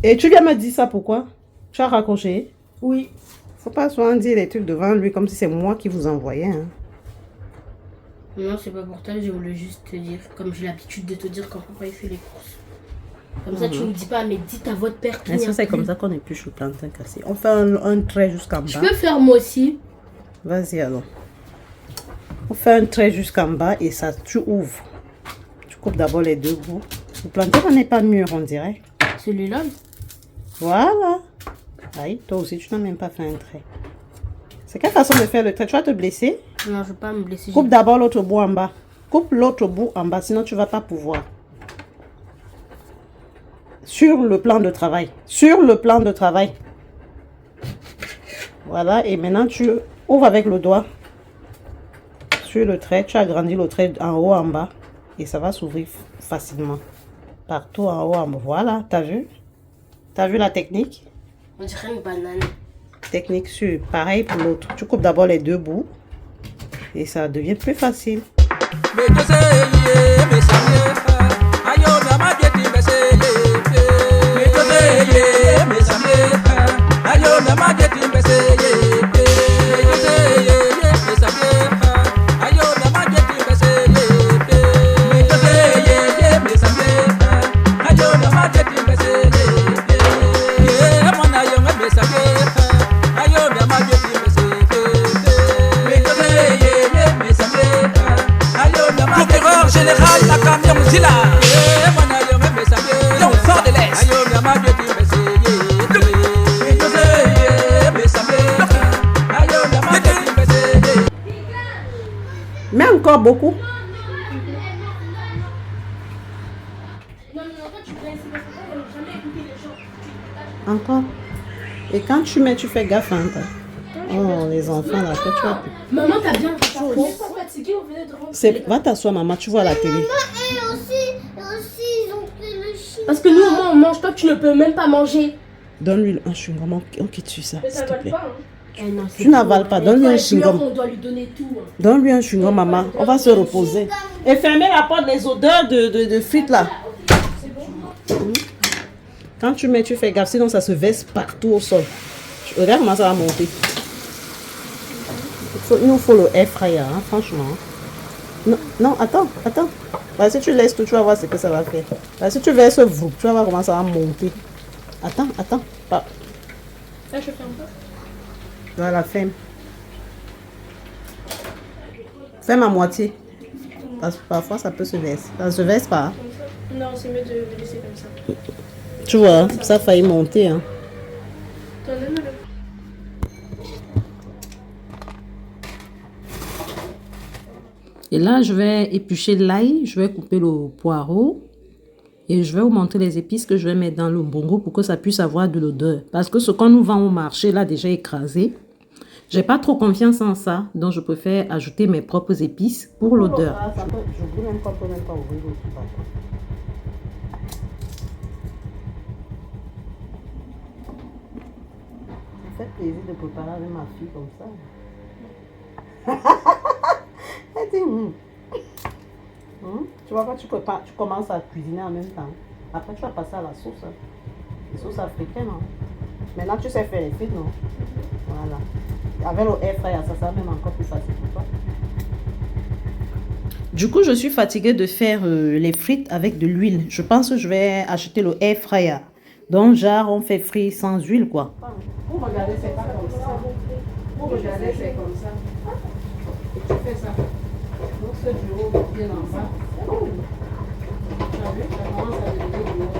Et tu lui as dit ça pourquoi? Tu as raccroché? Oui. Faut pas souvent dire les trucs devant lui comme si c'est moi qui vous envoyais. Hein. Non, c'est pas pour toi, je voulais juste te dire, comme j'ai l'habitude de te dire quand papa il fait les courses. Comme ça, tu ne dis pas, mais dites à votre père qu'il Est-ce que c'est comme ça qu'on épluche le plantain cassé? On fait un trait jusqu'en bas. Je peux faire moi aussi. Vas-y alors. On fait un trait jusqu'en bas et ça, tu ouvres. Tu coupes d'abord les deux bouts. Le plantain n'est pas mûr, on dirait. Celui-là? Voilà. Aïe, toi aussi, tu n'as même pas fait un trait. C'est quelle façon de faire le trait? Tu vas te blesser? Non, je ne veux pas me blesser. Coupe d'abord l'autre bout en bas. Coupe l'autre bout en bas, sinon tu ne vas pas pouvoir. Sur le plan de travail. Sur le plan de travail. Voilà, et maintenant tu ouvres avec le doigt. Sur le trait, tu agrandis le trait en haut, en bas. Et ça va s'ouvrir facilement. Partout en haut, en bas. Voilà, t'as vu? T'as vu la technique? On dirait une banane. Technique sur, pareil pour l'autre. Tu coupes d'abord les deux bouts. Et ça devient plus facile. Ayo encore beaucoup? Non, mais en fait, tu viens ici parce que moi, j'aime jamais écouter les gens. Encore? Et quand tu mets, tu fais gaffe, hein, toi. Oh, les enfants, là, que tu as... Maman, t'as bien fait. On n'est pas fatigué, on venait de rentrer. Va t'asseoir, maman, tu vois la télé. Et aussi, ils ont pris le chien. Parce que nous, au moins, on mange. Toi, tu ne peux même pas manger. Donne-lui un chewing-gum, on quitte sur ça, Mais s'il ça te va plaît. pas. Hein. Tu n'avales pas, donne-lui un chewing-gum. On doit lui donner tout. Hein. Donne-lui un chewing-gum, maman. On va se reposer. Et fermez la porte des odeurs de frites, là. Quand tu mets, tu fais gaffe, sinon ça se verse partout au sol. Regarde comment ça va monter. Il nous faut le air fryer, hein, franchement. Non, non, attends. Bah, si tu laisses tout, tu vas voir ce que ça va faire. Bah, si tu verses vous, tu vas voir comment ça va monter. Attends. Pas. Là, je fais un peu. Voilà, ferme. Ferme à moitié. Parce que parfois, ça peut se verser. Ça se verse pas. Hein. Non, c'est mieux de laisser comme ça. Tu vois, ça a failli monter. Hein. Donne-le. Et là, je vais éplucher l'ail, je vais couper le poireau et je vais vous montrer les épices que je vais mettre dans le mbongo pour que ça puisse avoir de l'odeur. Parce que ce qu'on nous vend au marché, là, déjà écrasé, j'ai pas trop confiance en ça, donc je préfère ajouter mes propres épices pour l'odeur. Je ne même pas ouvrir le ça fait plaisir de préparer avec ma fille comme ça. Elle dit, tu vois, quand tu commences à cuisiner en même temps, après tu vas passer à la sauce. Hein. Les sauces africaines. Hein. Maintenant tu sais faire les frites, non? Voilà. Avec le air fryer, ça sera même encore plus facile pour toi. Du coup, je suis fatiguée de faire les frites avec de l'huile. Je pense que je vais acheter le air fryer. Donc, genre, on fait frire sans huile, quoi. Vous regardez, c'est pas comme ça. Vous regardez, c'est comme ça. Et tu fais ça. Donc, ce bureau bien en bas. Tu as vu, ça commence à devenir du bureau.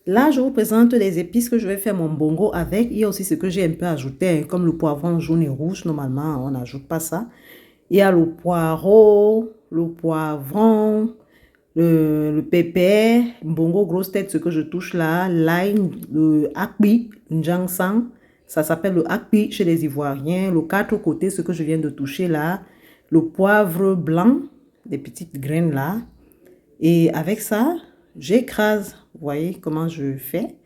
Là, je vous présente les épices que je vais faire mon mbongo avec. Il y a aussi ce que j'ai un peu ajouté, comme le poivron jaune et rouge. Normalement, on n'ajoute pas ça. Il y a le poireau, le poivron, le pépé, mbongo grosse tête, ce que je touche là, l'ail, le akpi, njangsang. Ça s'appelle le akpi chez les Ivoiriens. Le 4 côtés, ce que je viens de toucher là. Le poivre blanc, des petites graines là. Et avec ça, j'écrase. Vous voyez comment je fais?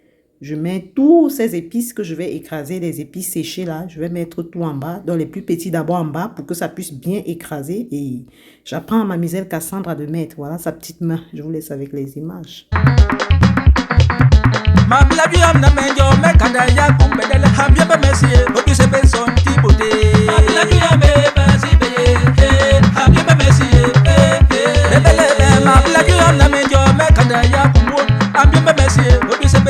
Je mets tous ces épices que je vais écraser, les épices séchées là. Je vais mettre tout en bas, dans les plus petits d'abord en bas pour que ça puisse bien écraser. Et j'apprends à ma misère Cassandra de mettre, voilà, sa petite main. Je vous laisse avec les images. I'm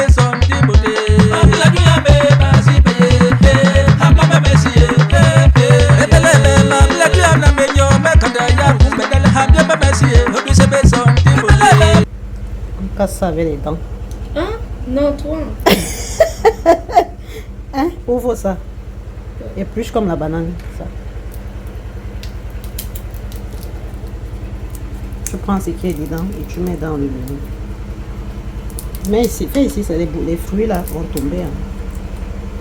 ça avec les dents. Hein? Non, toi. Hein? Ouvre ça. Épluche comme la banane. Ça. Tu prends ce qui est dedans et tu mets dans le menu. Mais ici, fais ici, c'est les fruits là vont tomber. Hein.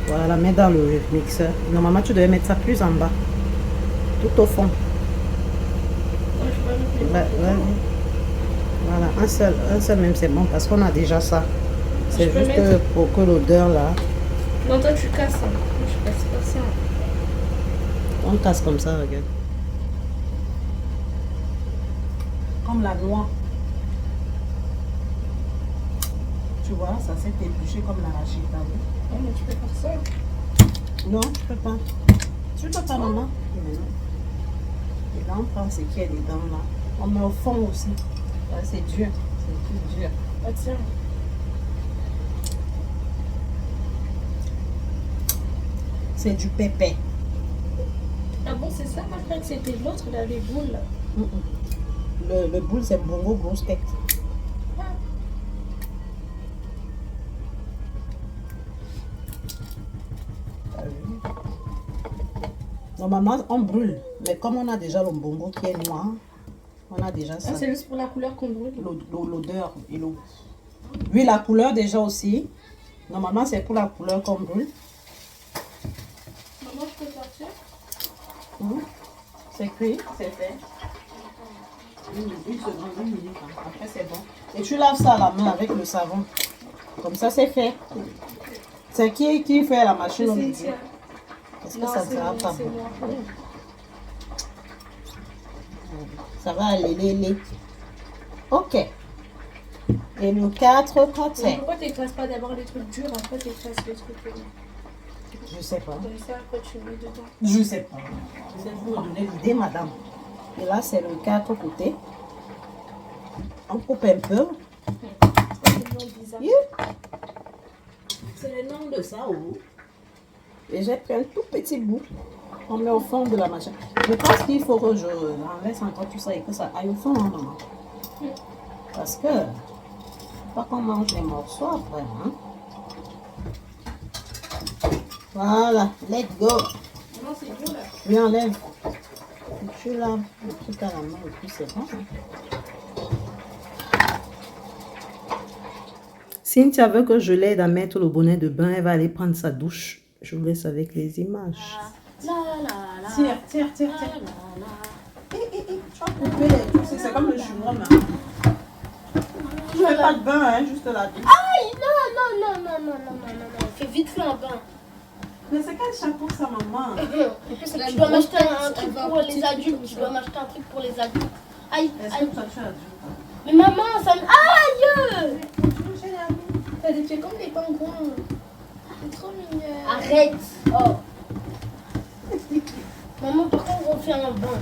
Voilà, mets dans le mixeur. Normalement, tu devais mettre ça plus en bas. Tout au fond. Voilà, un seul même c'est bon parce qu'on a déjà ça. C'est juste pour que l'odeur là. Non, toi tu casses. Hein. Je casse pas ça. On casse comme ça, regarde. Comme la noix. Tu vois, ça s'est épluché comme l'arachide. Oh, mais tu peux faire ça. Non, tu peux pas. Tu peux pas, maman. Et là, on prend ce qui est dedans là. On met au fond aussi. Là, c'est dur. C'est plus dur. Ah, tiens. C'est du pépé. Ah bon, c'est ça, ma frère, que c'était l'autre, là, les boules. Là. Le boule, c'est bongo grosse tête. Normalement, on brûle. Mais comme on a déjà le bongo qui est noir, on a déjà ça. Ah, c'est juste pour la couleur qu'on brûle. L'odeur et l'eau. Oui, la couleur déjà aussi. Normalement, c'est pour la couleur qu'on brûle. Maman, je peux sortir? C'est cuit, c'est fait. Une seconde, 1 minute. Hein. Après, c'est bon. Et tu laves ça à la main avec le savon. Comme ça, c'est fait. C'est qui fait la machine au milieu? Est-ce que ça ne sera pas bon? Ça va aller, les. Ok. Et le 4 côtés. Pourquoi tu n'écrases pas d'abord les trucs durs, après tu écrases les trucs Je sais pas. comme ça, après tu mets dedans. Je sais pas. C'est vous me donner l'idée, madame. Et là, c'est le 4 côtés. On coupe un peu. C'est le nom bizarre. C'est le nom de ça, oh. Et j'ai pris un tout petit bout. On met au fond de la machine. Je pense qu'il faut que je laisse encore tout ça et que ça aille au fond, hein, maman. Parce que, pas qu'on mange les morceaux après, hein. Voilà, let's go. Non, c'est dur là. Oui, enlève. Tu laves le truc à la main et puis c'est bon. Hein. Cynthia veut que je l'aide à mettre le bonnet de bain. Elle va aller prendre sa douche. Je vous laisse avec les images. Tire. Tu vas couper les douches. C'est comme le chewing-gum. Hein. Tu fais pas de bain, hein, juste la douche. Aïe, non. Fais vite fait un bain. Mais c'est quel chapeau ça, maman? Tu dois m'acheter un truc pour les adultes. Tu dois m'acheter un truc pour les adultes. Aïe, Est-ce aïe. que toi tu as adulte? Mais maman, ça me... Aïe! T'as des pieds comme des pingouins. C'est trop mignon. Arrête. Oh. Maman, par contre, on fait un bain.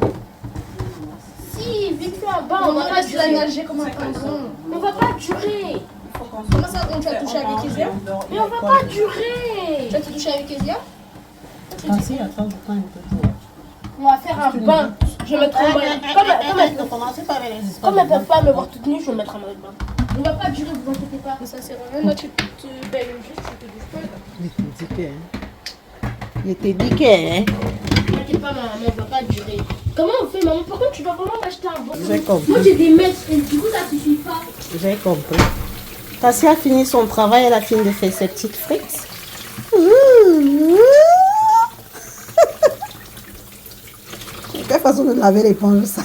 Si, vite fait un bain. On va pas durer. Nager comme un pingouin. On va pas durer. Comment ça, on va toucher avec Kezia? Mais on va pas durer. Tu vas te toucher avec Kezia? Ah si, attends, je prends un peu pour... On va faire un bain. Je vais mettre un bain. Comme elles peuvent pas me voir toute nue, je vais mettre un bain. On va pas durer, vous inquiétez pas. Ça sert à rien. Là, tu te baignes juste, tu te douches pas. Il était niqué, hein. T'inquiète pas, maman, on va pas durer. Comment on fait, maman? Par contre, tu dois vraiment m'acheter un bon. J'ai compris. Moi, j'ai des mètres et du coup, ça suffit pas. J'ai compris. Tassia a fini son travail, elle a fini de faire ses petites frites. Quelle façon de laver l'éponge, ça?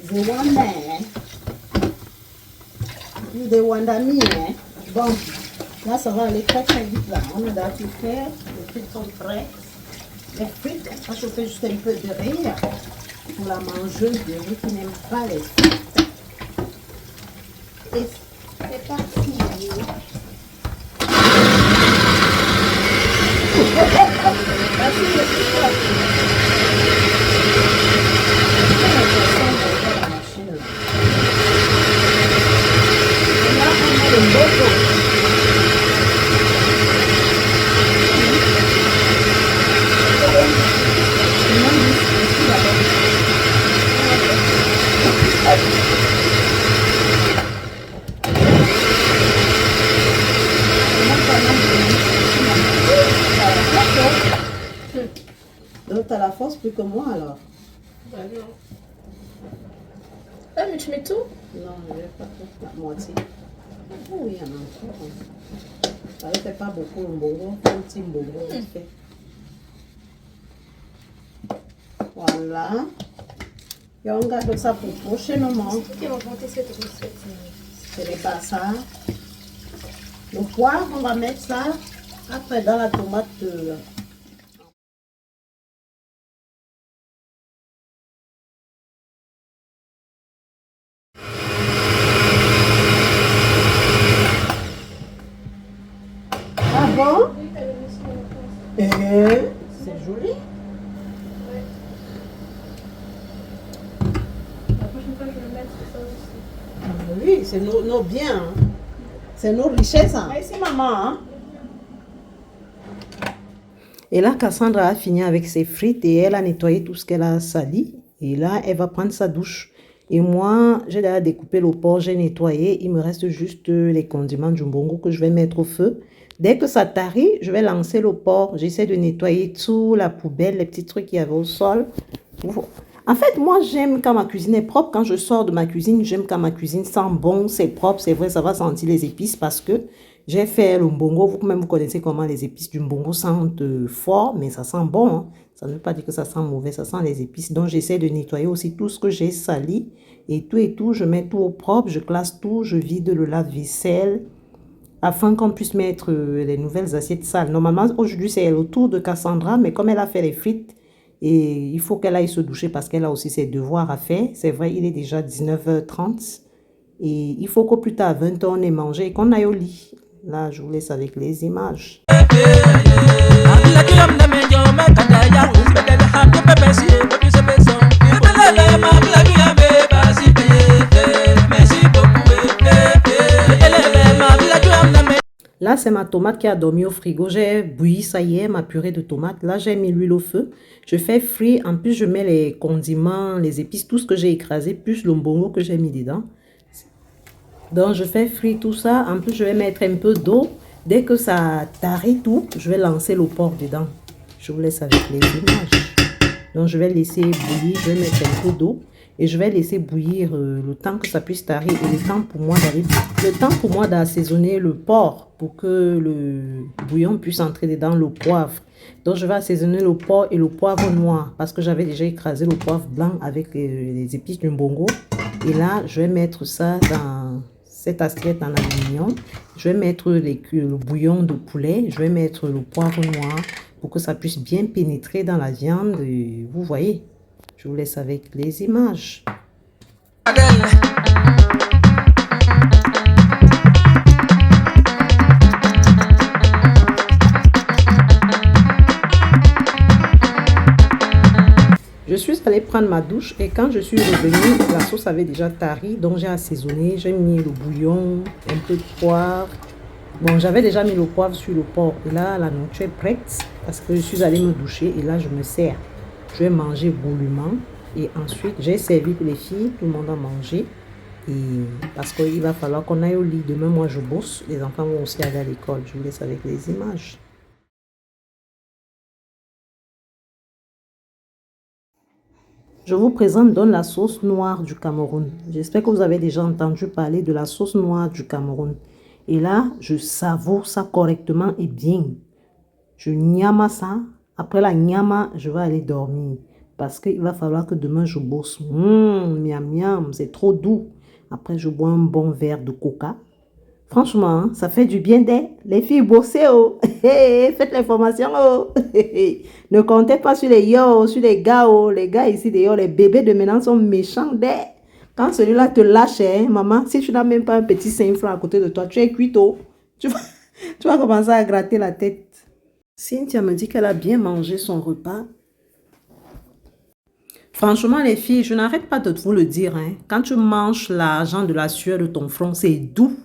The one man. The one me, hein. Bon, là, ça va aller très très vite, là. On a déjà tout fait. Les frites sont prêtes. Les frites, on va chauffer juste un peu de riz pour la mangeuse de riz qui n'aime pas les frites. Et c'est parti. t'as la force plus que moi alors. Bah non. Ah, mais tu mets tout? Non, je vais pas faire la moitié. Oh, il y en a encore. Ça ne fait pas beaucoup le bonbon, un petit bonbon vite fait. Voilà. Et on garde ça pour prochainement. C'est qui va monter cette recette? C'est les passards. Le poivre, on va mettre ça après dans la tomate. Ah bon? C'est joli. La prochaine fois, je vais mettre ça aussi. Oui, c'est nos biens. Hein. C'est nos richesses. Hein. Merci maman. Hein. Et là, Cassandra a fini avec ses frites et elle a nettoyé tout ce qu'elle a sali. Et là, elle va prendre sa douche. Et moi, j'ai déjà découpé le porc, j'ai nettoyé. Il me reste juste les condiments du mbongo que je vais mettre au feu. Dès que ça tarit, je vais lancer le porc. J'essaie de nettoyer tout, la poubelle, les petits trucs qu'il y avait au sol. En fait, moi, j'aime quand ma cuisine est propre. Quand je sors de ma cuisine, j'aime quand ma cuisine sent bon, c'est propre. C'est vrai, ça va sentir les épices parce que j'ai fait le mbongo. Vous-même, vous connaissez comment les épices du mbongo sentent fort, mais ça sent bon. Hein. Ça ne veut pas dire que ça sent mauvais, ça sent les épices. Donc, j'essaie de nettoyer aussi tout ce que j'ai sali. Et tout, je mets tout au propre, je classe tout, je vide le lave-vaisselle afin qu'on puisse mettre les nouvelles assiettes sales. Normalement, aujourd'hui, c'est le tour de Cassandra, mais comme elle a fait les frites, et il faut qu'elle aille se doucher parce qu'elle a aussi ses devoirs à faire. C'est vrai, il est déjà 19h30. Et il faut qu'au plus tard, à 20h, on ait mangé et qu'on aille au lit. Là, je vous laisse avec les images. Là, c'est ma tomate qui a dormi au frigo. J'ai bouilli, ça y est, ma purée de tomate. Là, j'ai mis l'huile au feu. Je fais frire. En plus, je mets les condiments, les épices, tout ce que j'ai écrasé, plus le mbongo que j'ai mis dedans. Donc, je fais frire tout ça. En plus, je vais mettre un peu d'eau. Dès que ça tarit tout, je vais lancer le porc dedans. Je vous laisse avec les images. Donc, je vais laisser bouillir. Je vais mettre un peu d'eau. Et je vais laisser bouillir le temps que ça puisse tarir et le temps pour moi d'assaisonner le porc pour que le bouillon puisse entrer dedans le poivre. Donc je vais assaisonner le porc et le poivre noir parce que j'avais déjà écrasé le poivre blanc avec les épices du mbongo. Et là, je vais mettre ça dans cette assiette en aluminium. Je vais mettre le bouillon de poulet. Je vais mettre le poivre noir pour que ça puisse bien pénétrer dans la viande. Et vous voyez. Je vous laisse avec les images. Je suis allée prendre ma douche et quand je suis revenue, la sauce avait déjà tari, donc j'ai assaisonné, j'ai mis le bouillon, un peu de poivre. Bon, j'avais déjà mis le poivre sur le porc et là, la nourriture est prête parce que je suis allée me doucher et là, je me sers. Je vais manger goulûment et ensuite j'ai servi pour les filles, tout le monde a mangé et parce qu'il va falloir qu'on aille au lit. Demain moi je bosse, les enfants vont aussi aller à l'école. Je vous laisse avec les images. Je vous présente donc la sauce noire du Cameroun. J'espère que vous avez déjà entendu parler de la sauce noire du Cameroun. Et là, je savoure ça correctement et bien. Je nyama ça. Après la nyama, je vais aller dormir. Parce qu'il va falloir que demain je bosse. Miam miam, c'est trop doux. Après, je bois un bon verre de coca. Franchement, ça fait du bien d'être. Les filles, bossez, oh. Faites les formations, oh. Ne comptez pas sur les yo, sur les gars, oh. Les gars ici, d'ailleurs, les bébés de maintenant sont méchants d'être. Quand celui-là te lâche, hein, maman, si tu n'as même pas un petit 5 francs à côté de toi, tu es cuite, oh. Tu vas commencer à gratter la tête. Cynthia me dit qu'elle a bien mangé son repas. Franchement, les filles, je n'arrête pas de vous le dire. Hein. Quand tu manges l'argent de la sueur de ton front, c'est doux.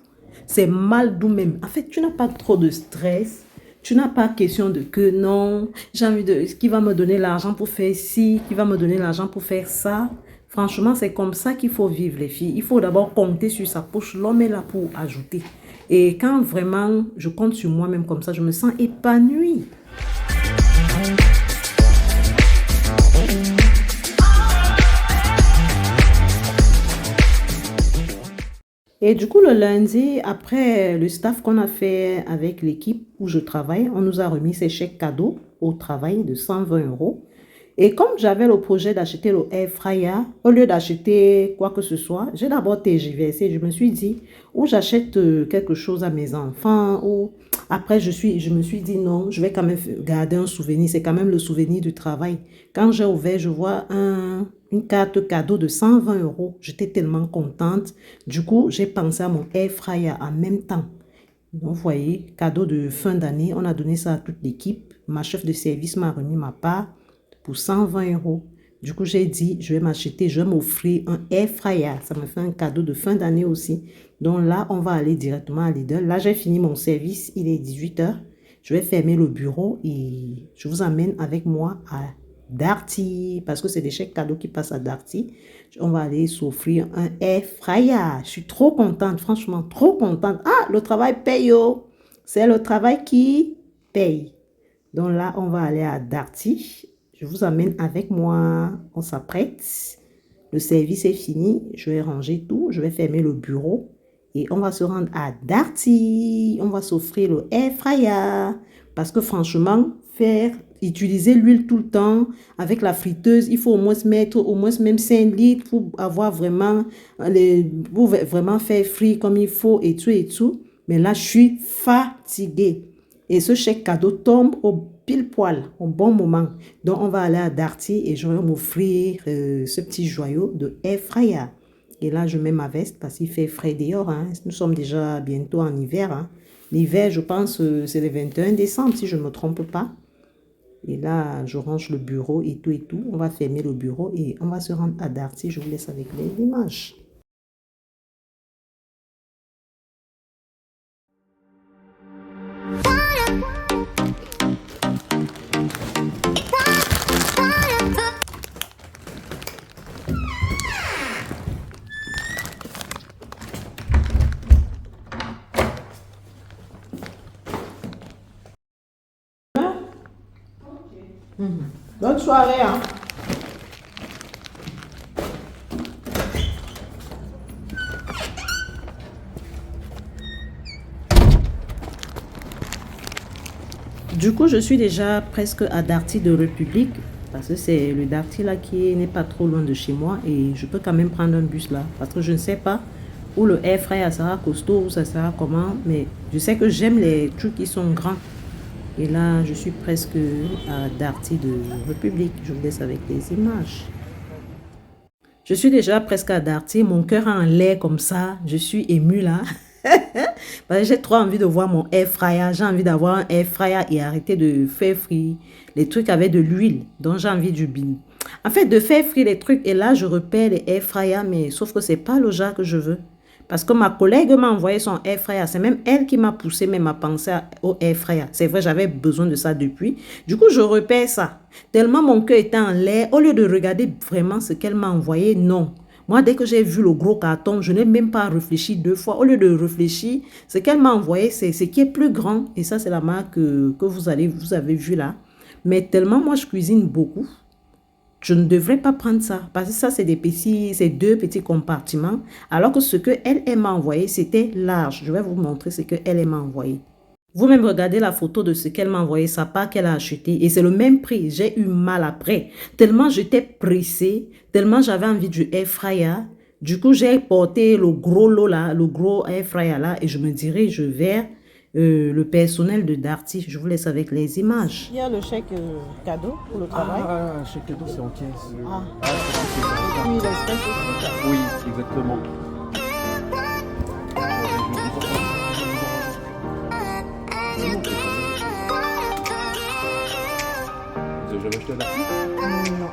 C'est mal doux même. En fait, tu n'as pas trop de stress. Tu n'as pas question de que non, j'ai envie de... Qui va me donner l'argent pour faire ci? Qui va me donner l'argent pour faire ça? Franchement, c'est comme ça qu'il faut vivre, les filles. Il faut d'abord compter sur sa poche. L'homme est là pour ajouter. Et quand vraiment je compte sur moi-même comme ça, je me sens épanouie. Et du coup, le lundi, après le staff qu'on a fait avec l'équipe où je travaille, on nous a remis ces chèques cadeaux au travail de 120 euros. Et comme j'avais le projet d'acheter le air fryer, au lieu d'acheter quoi que ce soit, j'ai d'abord tergiversé. Je me suis dit, ou j'achète quelque chose à mes enfants, ou après je me suis dit non, je vais quand même garder un souvenir. C'est quand même le souvenir du travail. Quand j'ai ouvert, je vois une carte cadeau de 120 euros. J'étais tellement contente. Du coup, j'ai pensé à mon air fryer en même temps. Donc, vous voyez, cadeau de fin d'année, on a donné ça à toute l'équipe. Ma chef de service m'a remis ma part pour 120 euros. Du coup, j'ai dit, je vais m'offrir un air fryer. Ça me fait un cadeau de fin d'année aussi. Donc là, on va aller directement à Lidl. Là, j'ai fini mon service, il est 18 h. Je vais fermer le bureau et je vous amène avec moi à Darty, parce que c'est des chèques cadeaux qui passent à Darty. On va aller s'offrir un air fryer. Je suis trop contente, franchement, trop contente. Ah, le travail paye, oh. C'est le travail qui paye. Donc là, on va aller à Darty. Je vous amène avec moi. On s'apprête. Le service est fini. Je vais ranger tout. Je vais fermer le bureau. Et on va se rendre à Darty. On va s'offrir le air fryer. Parce que franchement, utiliser l'huile tout le temps avec la friteuse, il faut au moins mettre au moins même 5 litres pour avoir vraiment, pour vraiment faire frire comme il faut et tout et tout. Mais là, je suis fatiguée. Et ce chèque cadeau tombe au pile poil, au bon moment. Donc, on va aller à Darty et je vais m'offrir ce petit joyau de air fryer. Et là, je mets ma veste parce qu'il fait frais dehors. Hein. Nous sommes déjà bientôt en hiver. Hein. L'hiver, je pense, c'est le 21 décembre, si je ne me trompe pas. Et là, je range le bureau et tout et tout. On va fermer le bureau et on va se rendre à Darty. Je vous laisse avec les images. Bonne soirée, hein. Du coup, je suis déjà presque à Darty de République parce que c'est le Darty là qui n'est pas trop loin de chez moi et je peux quand même prendre un bus là parce que je ne sais pas où le air fryer sera costaud ou ça sera comment, mais je sais que j'aime les trucs qui sont grands. Et là, je suis presque à Darty de République. Je vous laisse avec les images. Je suis déjà presque à Darty. Mon cœur en l'air comme ça. Je suis émue là. Parce que j'ai trop envie de voir mon air fryer. J'ai envie d'avoir un air fryer et arrêter de faire frire les trucs avec de l'huile. Donc, j'ai envie du bin. En fait, de faire frire les trucs. Et là, je repère les air fryers. Mais sauf que c'est pas le genre que je veux. Parce que ma collègue m'a envoyé son air fryer. C'est même elle qui m'a poussé même à penser au air fryer. C'est vrai, j'avais besoin de ça depuis. Du coup, je repère ça. Tellement mon cœur était en l'air. Au lieu de regarder vraiment ce qu'elle m'a envoyé, non. Moi, dès que j'ai vu le gros carton, je n'ai même pas réfléchi 2 fois. Au lieu de réfléchir, ce qu'elle m'a envoyé, c'est ce qui est plus grand. Et ça, c'est la marque que vous avez vu là. Mais tellement moi, je cuisine beaucoup. Je ne devrais pas prendre ça. Parce que ça, c'est 2 petits compartiments. Alors que ce qu'elle m'a envoyé, c'était large. Je vais vous montrer ce qu'elle m'a envoyé. Vous-même regardez la photo de ce qu'elle m'a envoyé, sa part qu'elle a acheté. Et c'est le même prix. J'ai eu mal après. Tellement j'étais pressée. Tellement j'avais envie du air fryer. Du coup, j'ai porté le gros lot là, le gros air fryer là. Et je me dirige vers le personnel de Darty. Je vous laisse avec les images. Il y a le chèque cadeau pour le travail. Ah, chèque cadeau, c'est en caisse. Ah. Oui, oui, exactement. Vous avez jamais acheté à Darty? Non.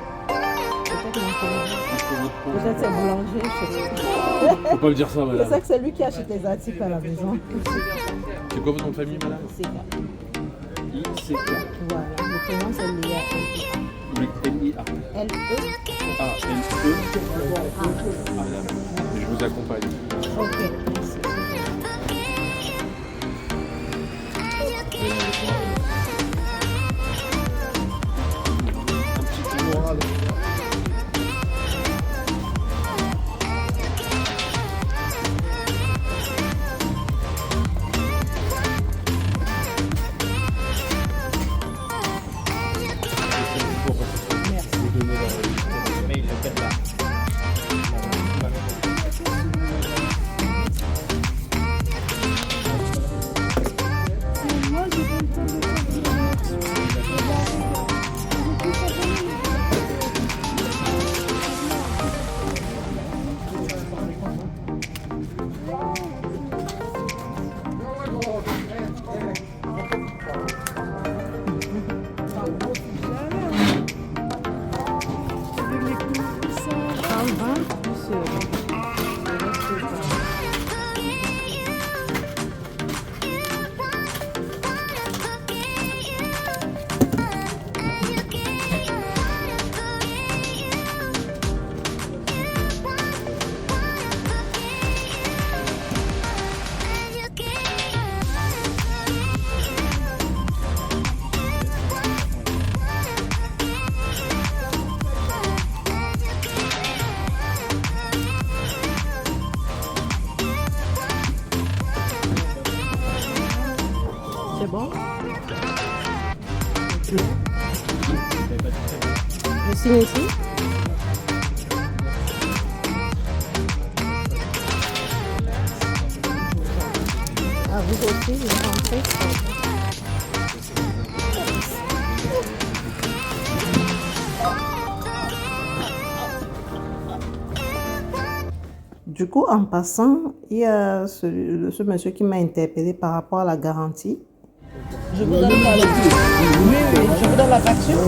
Peut-être c'est boulanger, je sais pas. Faut pas me dire ça, madame. C'est ça que c'est lui qui achète les articles à la maison. C'est quoi votre nom de famille, madame? ICK. Voilà, le prénom c'est Léa. Oui, L-I-A. L-E. Ah, L-E. Ah, madame. Je vous accompagne. Ok, merci. Un petit moral. Je signe ici. Ah, vous aussi, vous rentrez. Du coup, en passant, il y a ce monsieur qui m'a interpellé par rapport à la garantie. Je vous donne la facture. Oui, je vous donne la facture.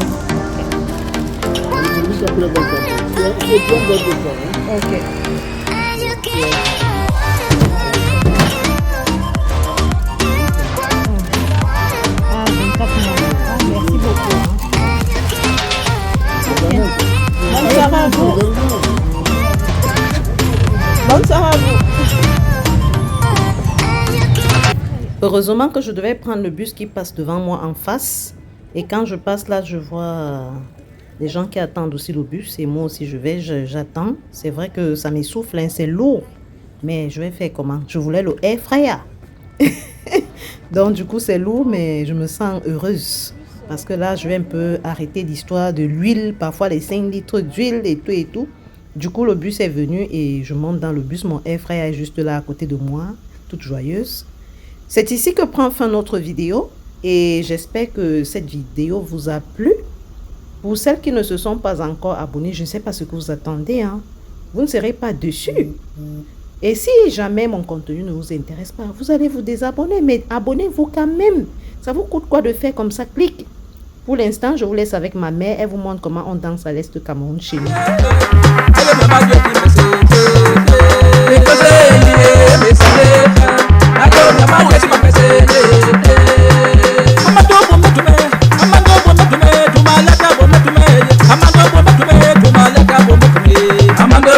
Ok. Ah, 24 mois. Ah, merci beaucoup. Ok. Bonne soirée à vous. Bonne soirée à vous. Heureusement que je devais prendre le bus qui passe devant moi en face. Et quand je passe là, je vois des gens qui attendent aussi le bus. Et moi aussi, j'attends. C'est vrai que ça m'essouffle, hein, c'est lourd. Mais je vais faire comment? Je voulais le air fryer. Donc du coup, c'est lourd, mais je me sens heureuse. Parce que là, je vais un peu arrêter l'histoire de l'huile. Parfois, les 5 litres d'huile et tout et tout. Du coup, le bus est venu et je monte dans le bus. Mon air fryer est juste là à côté de moi, toute joyeuse. C'est ici que prend fin notre vidéo et j'espère que cette vidéo vous a plu. Pour celles qui ne se sont pas encore abonnées, je ne sais pas ce que vous attendez, hein. Vous ne serez pas dessus. Et si jamais mon contenu ne vous intéresse pas, vous allez vous désabonner, mais abonnez-vous quand même. Ça vous coûte quoi de faire comme ça? Clique. Pour l'instant, je vous laisse avec ma mère. Elle vous montre comment on danse à l'Est de Cameroun chez nous. Amando